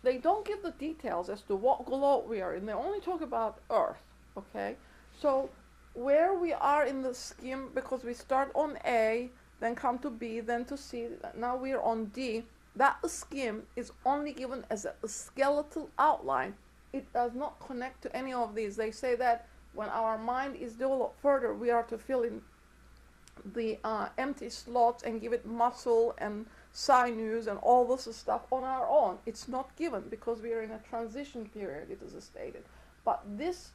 They don't give the details as to what globe we are in. They only talk about Earth, okay? So where we are in the scheme, because we start on A, then come to B, then to C, now we're on D. That scheme is only given as a skeletal outline. It does not connect to any of these. They say that when our mind is developed further, we are to fill in the empty slots and give it muscle and sinews and all this stuff on our own. It's not given because we are in a transition period, it is stated. But this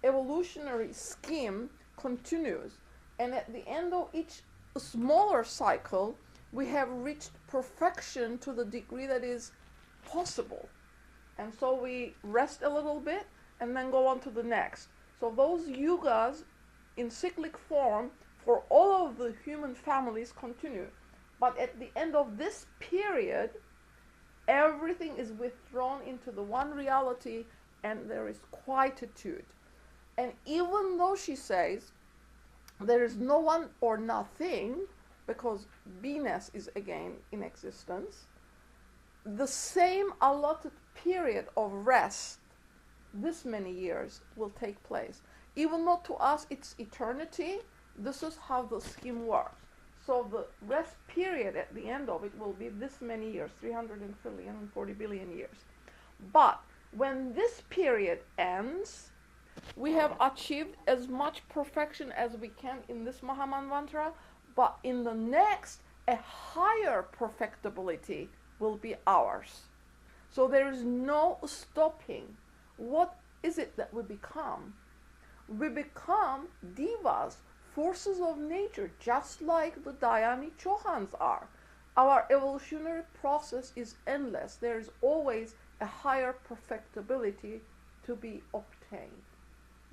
evolutionary scheme continues, and at the end of each smaller cycle, we have reached perfection to the degree that is possible. And so we rest a little bit and then go on to the next. So those yugas in cyclic form for all of the human families continue. But at the end of this period, everything is withdrawn into the one reality and there is quietude. And even though she says there is no one or nothing, because beingness is again in existence, the same allotted period of rest, this many years, will take place. Even though to us it's eternity, this is how the scheme works. So the rest period at the end of it will be this many years, 340 billion years. But when this period ends, we have achieved as much perfection as we can in this Mahamanvantara, but in the next, a higher perfectibility will be ours. So there is no stopping. What is it that we become? We become divas, forces of nature, just like the Dhyani Chohans are. Our evolutionary process is endless. There is always a higher perfectibility to be obtained.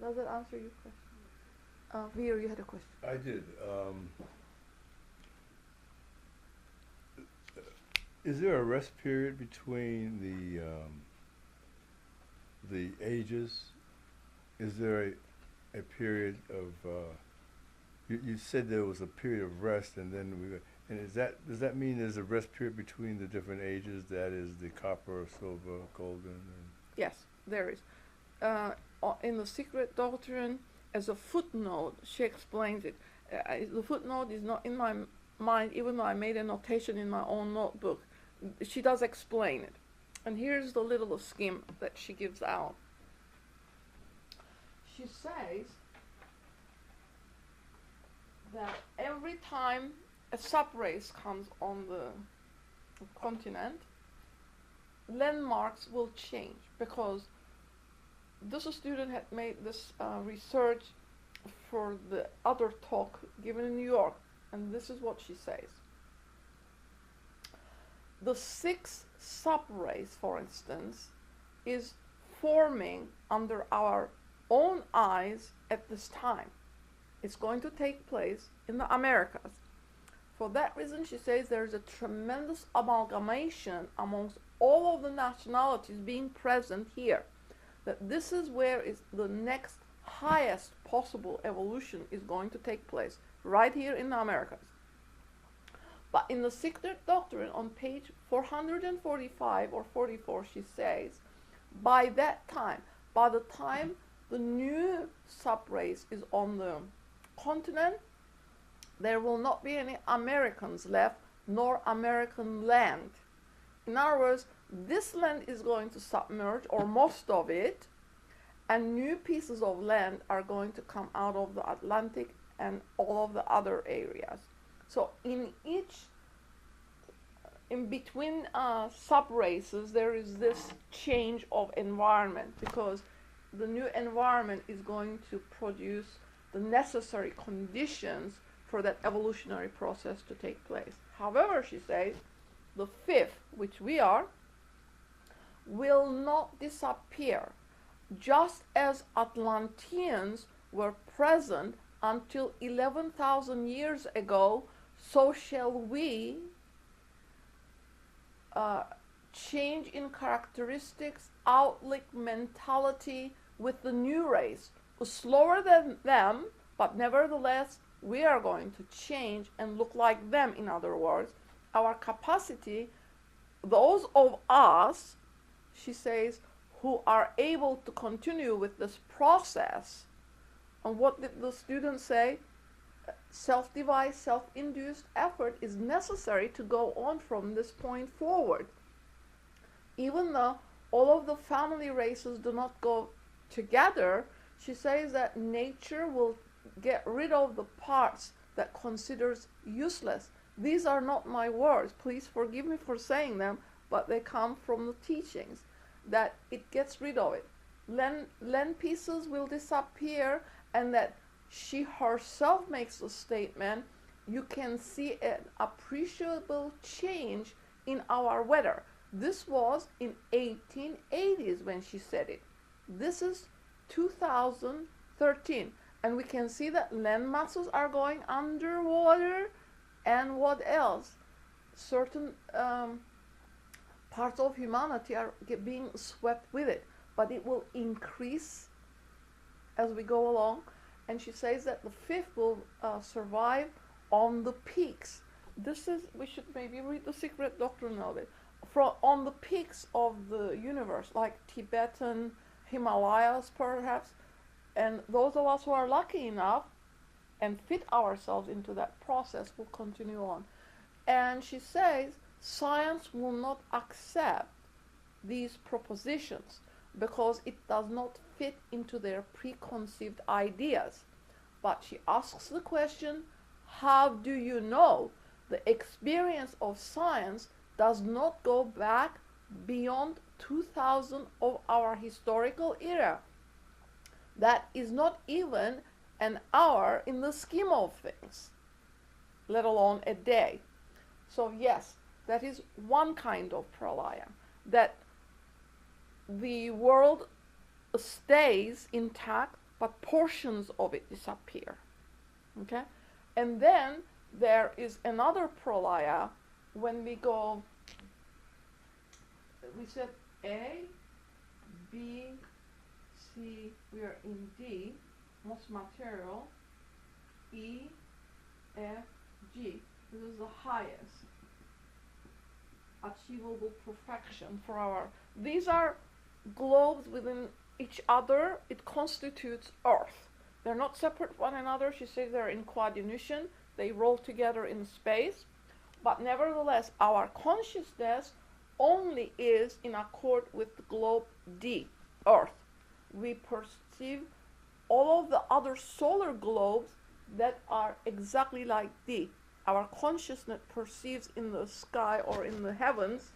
Does that answer your question? Veer, you had a question. I did. Is there a rest period between the ages? Is there a period of? You said there was a period of rest, and then does that mean there's a rest period between the different ages? That is the copper, silver, golden. Yes, there is. In the Secret Doctrine, as a footnote, she explains it. The footnote is not in my mind, even though I made a notation in my own notebook. She does explain it. And here's the little scheme that she gives out. She says that every time a subrace comes on the continent, landmarks will change, because this student had made this research for the other talk given in New York, and this is what she says. The sixth subrace, for instance, is forming under our own eyes at this time. It's going to take place in the Americas. For that reason, she says there is a tremendous amalgamation amongst all of the nationalities being present here. That this is where is the next highest possible evolution is going to take place, right here in the Americas. But in the Secret Doctrine on page 445 or 44, she says, by that time, by the time the new subrace is on the continent, there will not be any Americans left, nor American land. In other words, this land is going to submerge, or most of it, and new pieces of land are going to come out of the Atlantic and all of the other areas. So in between subraces, there is this change of environment, because the new environment is going to produce the necessary conditions for that evolutionary process to take place. However, she says, the fifth, which we are, will not disappear. Just as Atlanteans were present until 11,000 years ago, so shall we change in characteristics, outlook, mentality with the new race. Slower than them, but nevertheless, we are going to change and look like them. In other words, our capacity, those of us, she says, who are able to continue with this process. And what did the students say? self-devised, self-induced effort is necessary to go on from this point forward. Even though all of the family races do not go together, she says that nature will get rid of the parts that considers useless. These are not my words. Please forgive me for saying them, but they come from the teachings, that it gets rid of it. Land pieces will disappear, and that she herself makes the statement, you can see an appreciable change in our weather. This was in 1880s when she said it. This is 2013, and we can see that land masses are going underwater, and what else? Certain parts of humanity are being swept with it, but it will increase as we go along. And she says that the fifth will survive on the peaks. This is, we should maybe read the secret doctrine of it. On the peaks of the universe, like Tibetan, Himalayas perhaps, and those of us who are lucky enough and fit ourselves into that process will continue on. And she says science will not accept these propositions because it does not fit into their preconceived ideas. But she asks the question, how do you know? The experience of science does not go back beyond 2000 of our historical era. That is not even an hour in the scheme of things, let alone a day. So yes, that is one kind of pralaya, that the world stays intact, but portions of it disappear. Okay? And then there is another pralaya when we go, we said A, B, C, we are in D, most material, E, F, G. This is the highest achievable perfection for our, these are globes within each other. It constitutes Earth. They're not separate one another. She says they're in coordination. They roll together in space. But nevertheless, our consciousness only is in accord with the globe D, Earth. We perceive all of the other solar globes that are exactly like D. Our consciousness perceives in the sky or in the heavens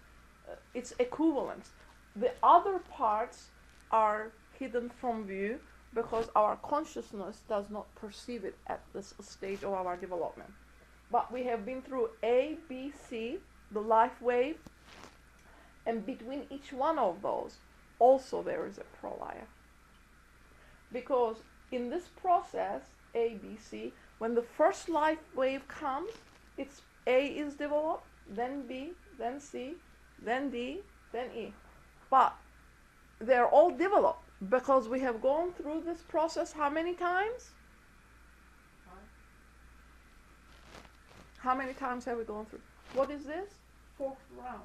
its equivalents. The other parts are hidden from view because our consciousness does not perceive it at this stage of our development. But we have been through A, B, C, the life wave, and between each one of those, also there is a pralaya. Because in this process, A, B, C, when the first life wave comes, it's A is developed, then B, then C, then D, then E. But they're all developed because we have gone through this process how many times? How many times have we gone through? What is this? Fourth round.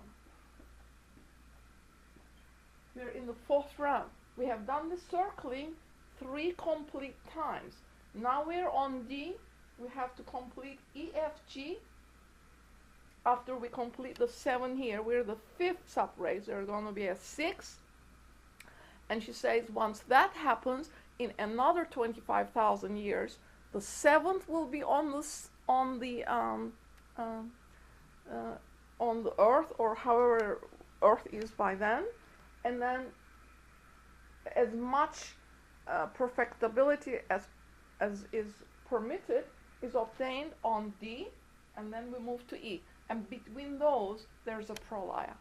We're in the fourth round. We have done the circling 3 complete times. Now we're on D. We have to complete E, F, G. After we complete the 7 here, we're the 5th subrace. There's going to be a 6th. And she says once that happens, in another 25,000 years, the 7th will be on the Earth, or however Earth is by then, and then as much perfectibility as is permitted is obtained on D, and then we move to E. And between those, there's a pralaya.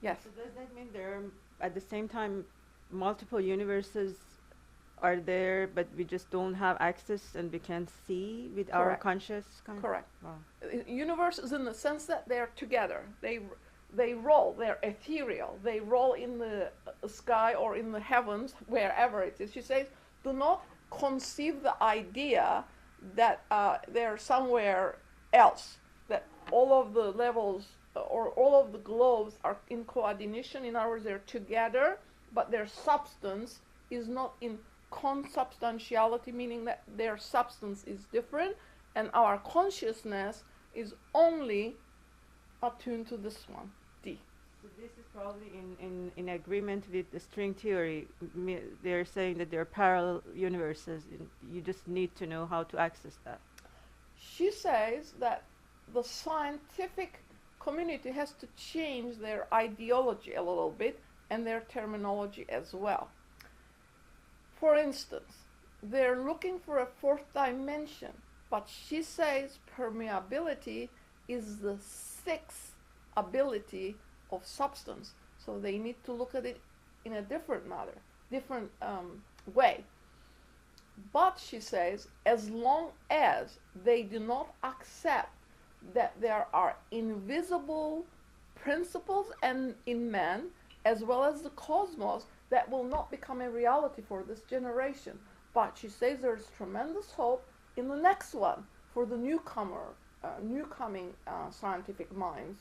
Yes? So does that mean there are, at the same time, multiple universes are there, but we just don't have access and we can't see with our Correct. conscious? Correct. Wow. Universe is in the sense that they're together. They roll. They're ethereal. They roll in the sky or in the heavens, wherever it is. She says, do not conceive the idea that they're somewhere else, that all of the levels or all of the globes are in coordination. In other words, they're together, but their substance is not in consubstantiality, meaning that their substance is different, and our consciousness is only attuned to this one, D. So this is probably in agreement with the string theory. They're saying that there are parallel universes. And you just need to know how to access that. She says that the scientific community has to change their ideology a little bit and their terminology as well. For instance, they're looking for a fourth dimension, but she says permeability is the sixth ability of substance. So they need to look at it in a different way. But she says, as long as they do not accept that there are invisible principles and in man, as well as the cosmos, that will not become a reality for this generation. But she says there's tremendous hope in the next one for the newcoming scientific minds,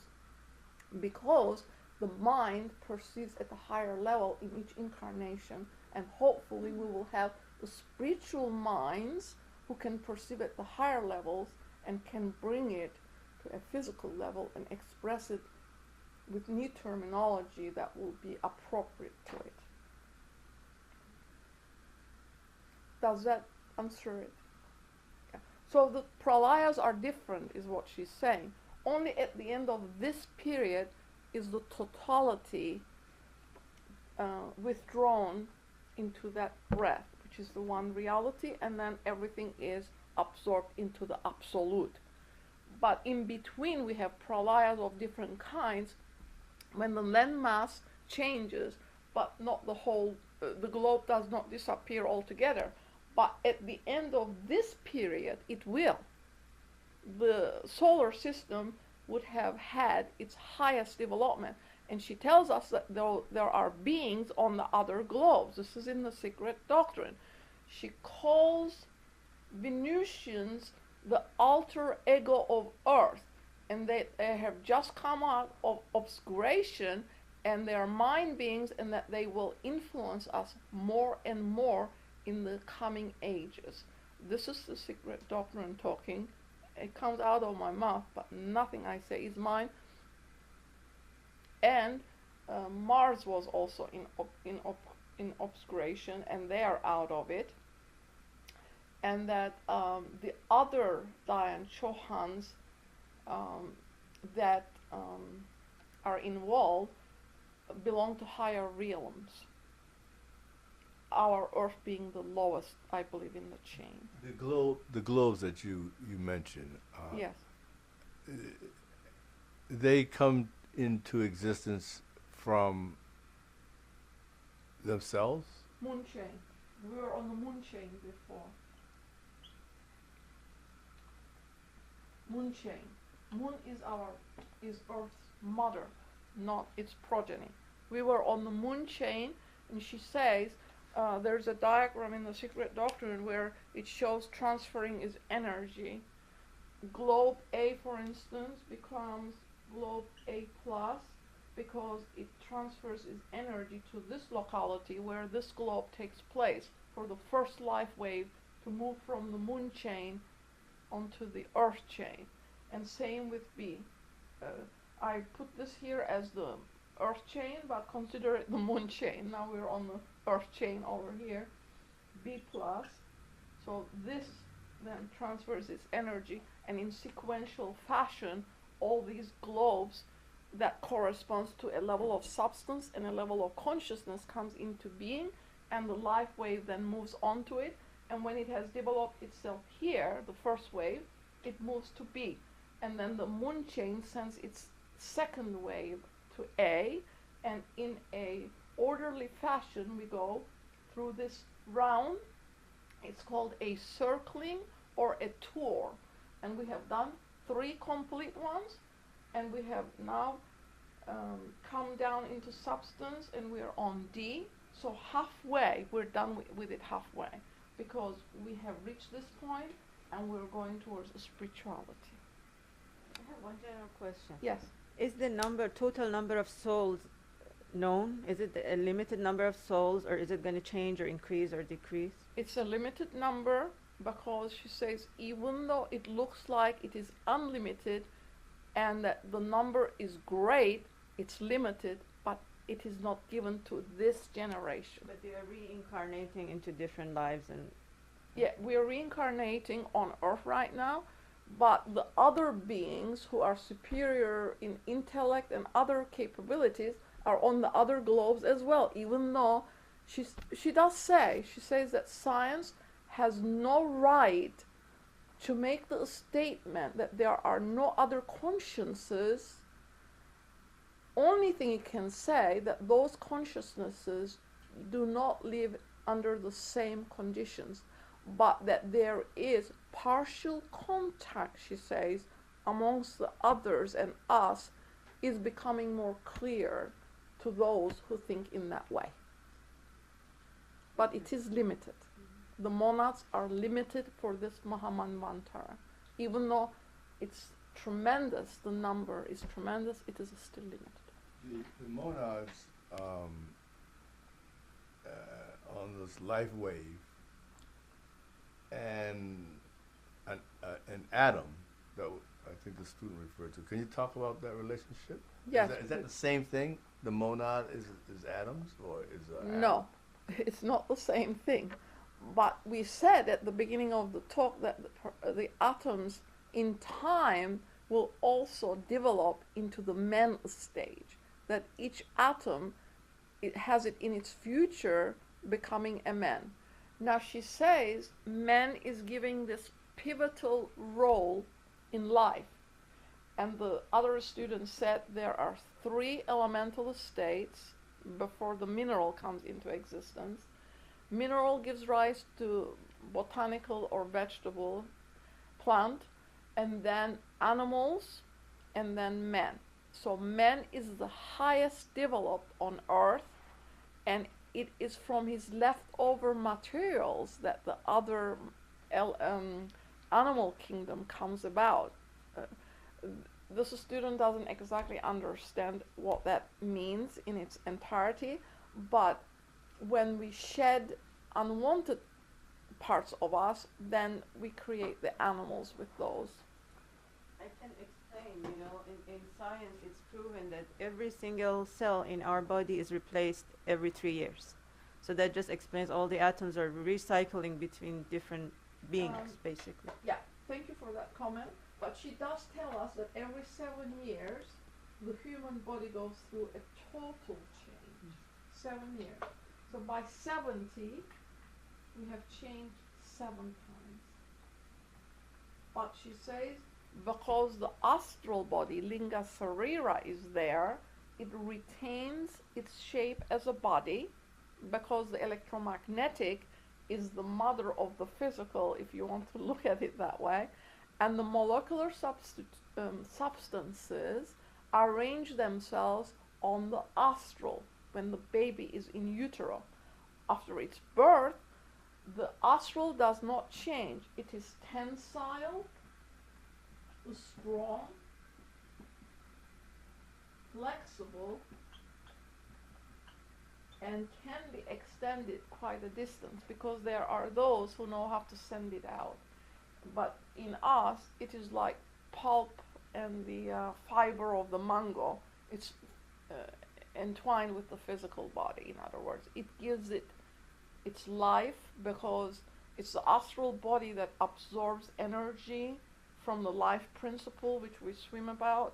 because the mind perceives at a higher level in each incarnation, and hopefully we will have the spiritual minds who can perceive at the higher levels and can bring it to a physical level and express it with new terminology that will be appropriate to it. Does that answer it? Yeah. So the pralayas are different, is what she's saying. Only at the end of this period is the totality withdrawn into that breath, which is the one reality, and then everything is absorbed into the absolute. But in between we have pralayas of different kinds when the landmass changes, but not the whole, the globe does not disappear altogether. But at the end of this period, it will. The solar system would have had its highest development. And she tells us that there are beings on the other globes. This is in the Secret Doctrine. She calls Venusians the alter ego of Earth. And they have just come out of obscuration, and they are mind beings, and that they will influence us more and more in the coming ages. This is the Secret Doctrine talking. It comes out of my mouth, but nothing I say is mine. And Mars was also in obscuration, and they are out of it. And that the other Dayan Chohans that are involved belong to higher realms. Our Earth being the lowest, I believe, in the chain. The globes that you mentioned. Yes. They come into existence from themselves? Moon chain. We were on the moon chain before. Moon chain. Moon is Earth's mother, not its progeny. We were on the moon chain, and she says there's a diagram in the Secret Doctrine where it shows transferring is energy. Globe A, for instance, becomes globe A plus because it transfers its energy to this locality where this globe takes place for the first life wave to move from the moon chain onto the earth chain. And same with B. I put this here as the earth chain, but consider it the moon chain. Now we're on the earth chain over here, B plus. So this then transfers its energy, and in sequential fashion, all these globes that corresponds to a level of substance and a level of consciousness comes into being, and the life wave then moves onto it, and when it has developed itself here, the first wave, it moves to B, and then the moon chain sends its second wave to A, and in a orderly fashion we go through this round. It's called a circling or a tour, and we have done 3 complete ones, and we have now come down into substance, and we're on D. So halfway, we're done with it halfway, because we have reached this point and we're going towards spirituality. I have one general question. Yes. Is the total number of souls known? Is it a limited number of souls, or is it going to change or increase or decrease? It's a limited number because she says even though it looks like it is unlimited and that the number is great, it's limited, but it is not given to this generation. But they are reincarnating into different lives, and Yeah, we are reincarnating on Earth right now, but the other beings who are superior in intellect and other capabilities are on the other globes as well, even though she says that science has no right to make the statement that there are no other consciences. Only thing it can say that those consciousnesses do not live under the same conditions, but that there is partial contact, she says, amongst the others and us is becoming more clear to those who think in that way. But it is limited. The monads are limited for this Mahamanvantara. Even though it's tremendous, the number is tremendous, it is still limited. The monads on this life wave and an atom that I think the student referred to. Can you talk about that relationship? Yes. Is that the same thing? The monad is atoms, or is no, it's not the same thing. But we said at the beginning of the talk that the atoms in time will also develop into the man stage. That each atom, it has it in its future becoming a man. Now she says man is giving this pivotal role in life. And the other students said there are 3 elemental states before the mineral comes into existence. Mineral gives rise to botanical or vegetable plant, and then animals, and then man. So man is the highest developed on earth, and it is from his leftover materials that the other animal kingdom comes about. This student doesn't exactly understand what that means in its entirety, but when we shed unwanted parts of us, then we create the animals with those. I can explain, in science it's proven that every single cell in our body is replaced every 3 years. So that just explains all the atoms are recycling between different beings, basically. Yeah, thank you for that comment. But she does tell us that every 7 years, the human body goes through a total change. 7 years. So by 70, we have changed 7 times. But she says, because the astral body, Linga Sarira, is there, it retains its shape as a body, because the electromagnetic is the mother of the physical, if you want to look at it that way. And the molecular substances arrange themselves on the astral when the baby is in utero. After its birth, the astral does not change. It is tensile, strong, flexible, and can be extended quite a distance, because there are those who know how to send it out. But in us, it is like pulp and the fiber of the mango. It's entwined with the physical body, in other words. It gives it its life, because it's the astral body that absorbs energy from the life principle, which we swim about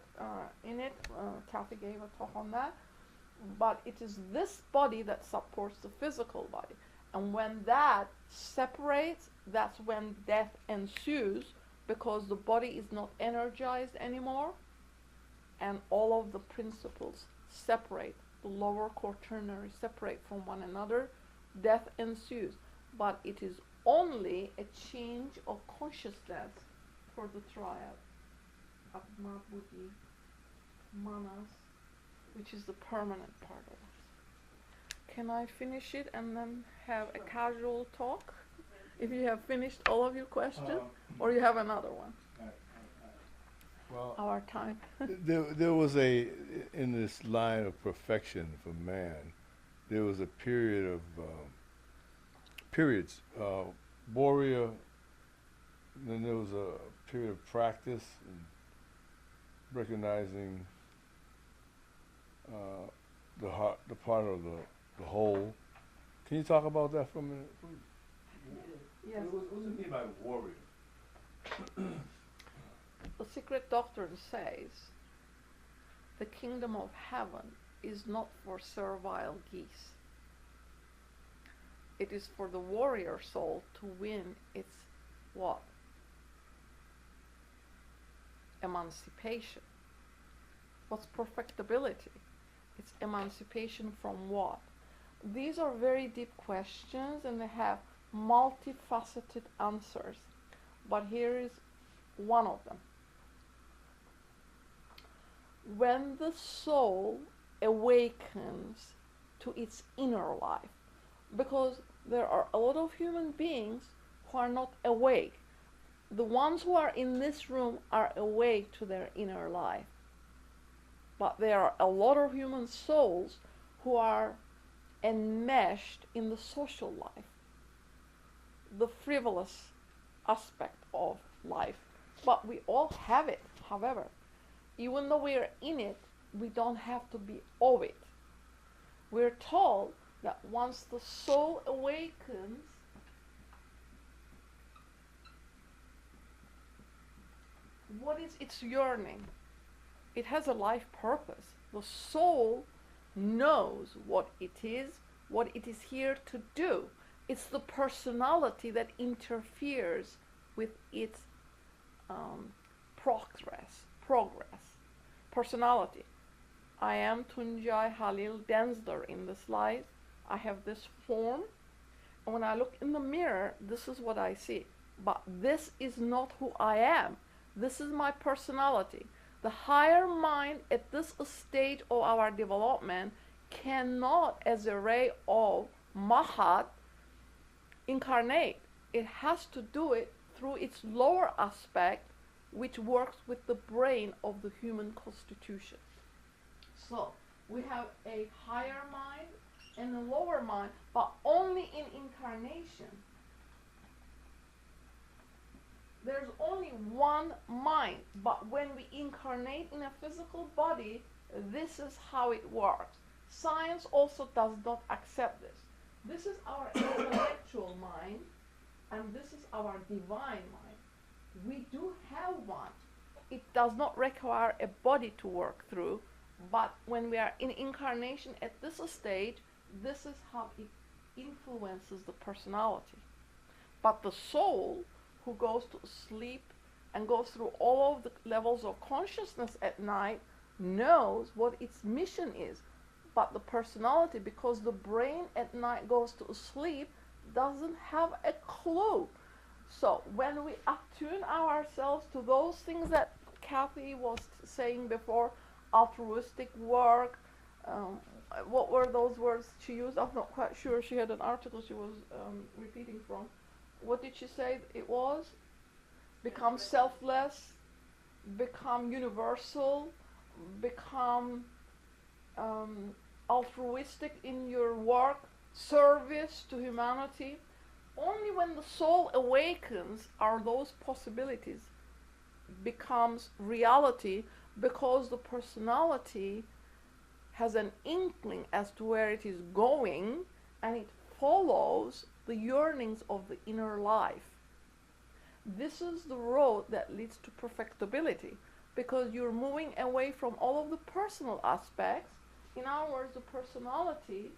in it. Kathy gave a talk on that. But it is this body that supports the physical body. And when that separates, that's when death ensues, because the body is not energized anymore, and all of the principles separate, the lower quaternary separate from one another, death ensues. But it is only a change of consciousness for the triad, Atma, Buddhi, Manas, which is the permanent part of us. Can I finish it and then have a casual talk? If you have finished all of your questions, or you have another one? Well, our time. there was in this line of perfection for man, there was a period of, periods, warrior, then there was a period of practice and recognizing the part of the whole. Can you talk about that for a minute, please? Yes. What does it mean by warrior? The secret doctrine says the kingdom of heaven is not for servile geese. It is for the warrior soul to win its what? Emancipation. What's perfectibility? It's emancipation from what? These are very deep questions and they have multifaceted answers. But here is one of them. When the soul awakens to its inner life, because there are a lot of human beings who are not awake. The ones who are in this room are awake to their inner life. But there are a lot of human souls who are enmeshed in the social life, the frivolous aspect of life. But we all have it, however. Even though we're in it, we don't have to be of it. We're told that once the soul awakens, what is its yearning? It has a life purpose. The soul knows what it is here to do. It's the personality that interferes with its progress. Personality. I am Tunjai Halil Densler in the slide. I have this form. And when I look in the mirror, this is what I see. But this is not who I am. This is my personality. The higher mind at this stage of our development cannot, as a ray of Mahat, incarnate. It has to do it through its lower aspect, which works with the brain of the human constitution. So we have a higher mind and a lower mind, but only in incarnation. There's only one mind, but when we incarnate in a physical body, this is how it works. Science also does not accept this. This is our intellectual mind, and this is our divine mind. We do have one. It does not require a body to work through, but when we are in incarnation at this stage, this is how it influences the personality. But the soul, who goes to sleep and goes through all of the levels of consciousness at night, knows what its mission is. But the personality, because the brain at night goes to sleep, doesn't have a clue. So when we attune ourselves to those things that Kathy was saying before, altruistic work, what were those words she used? I'm not quite sure. She had an article she was repeating from. What did she say it was? Become selfless, become universal, become altruistic in your work, service to humanity. Only when the soul awakens are those possibilities becomes reality, because the personality has an inkling as to where it is going, and it follows the yearnings of the inner life. This is the road that leads to perfectibility, because you're moving away from all of the personal aspects. In other words, the personality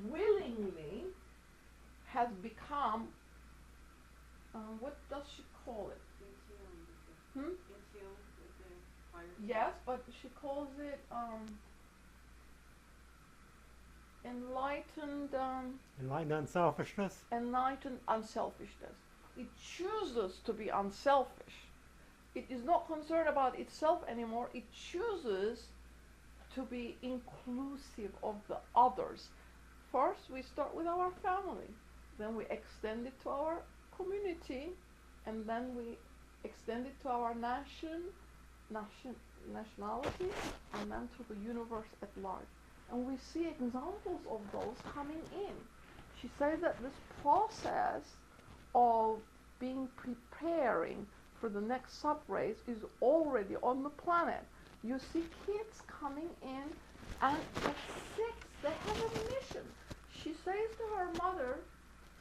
willingly has become, what does she call it? Yes, but she calls it enlightened unselfishness. Enlightened unselfishness. It chooses to be unselfish. It is not concerned about itself anymore. It chooses to be inclusive of the others. First, we start with our family. Then we extend it to our community. and then we extend it to our nationality, and then to the universe at large. And we see examples of those coming in. She says that this process of preparing for the next subrace is already on the planet. You see kids coming in, and at 6, they have a mission. She says to her mother,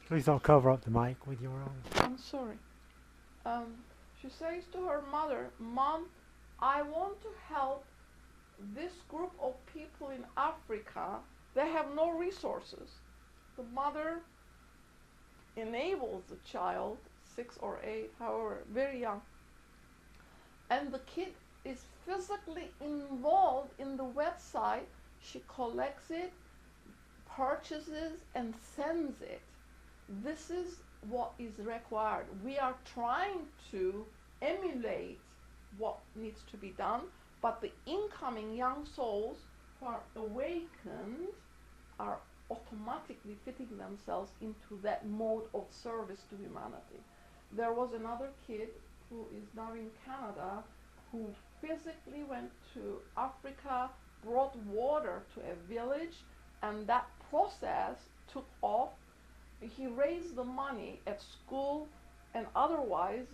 Please don't cover up the mic with your own. I'm sorry. She says to her mother, Mom, I want to help this group of people in Africa. They have no resources. The mother enables the child, 6 or 8, however, very young. And the kid is physically involved in the website. She collects it, purchases, and sends it. This is what is required. We are trying to emulate what needs to be done, but the incoming young souls who are awakened are automatically fitting themselves into that mode of service to humanity. There was another kid who is now in Canada who physically went to Africa, brought water to a village, and that process took off. He raised the money at school and otherwise,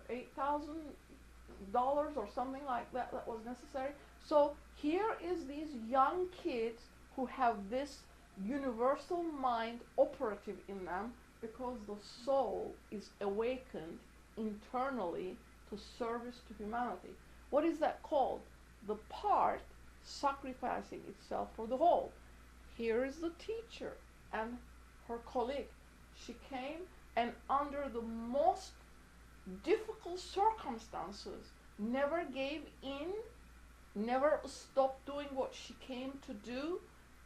$8,000 or something like that was necessary. So here is these young kids who have this universal mind operative in them because the soul is awakened internally to service to humanity. What is that called? The part sacrificing itself for the whole. Here is the teacher and her colleague. She came, and under the most difficult circumstances, never gave in, never stopped doing what she came to do,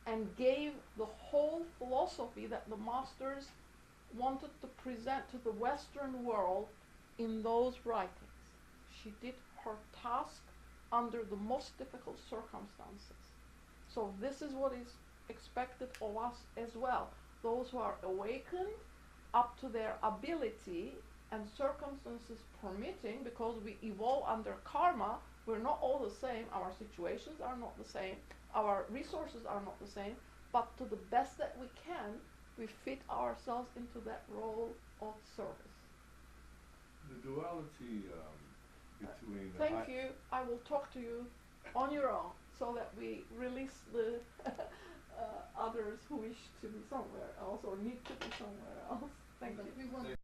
and gave the whole philosophy that the masters wanted to present to the Western world in those writings. She did her task under the most difficult circumstances. So this is what is expected of us as well. Those who are awakened up to their ability and circumstances permitting, because we evolve under karma, we're not all the same, our situations are not the same, our resources are not the same, but to the best that we can, we fit ourselves into that role of service. The duality between the Thank you. I will talk to you on your own so that we release the others who wish to be somewhere else or need to be somewhere else. Thank you.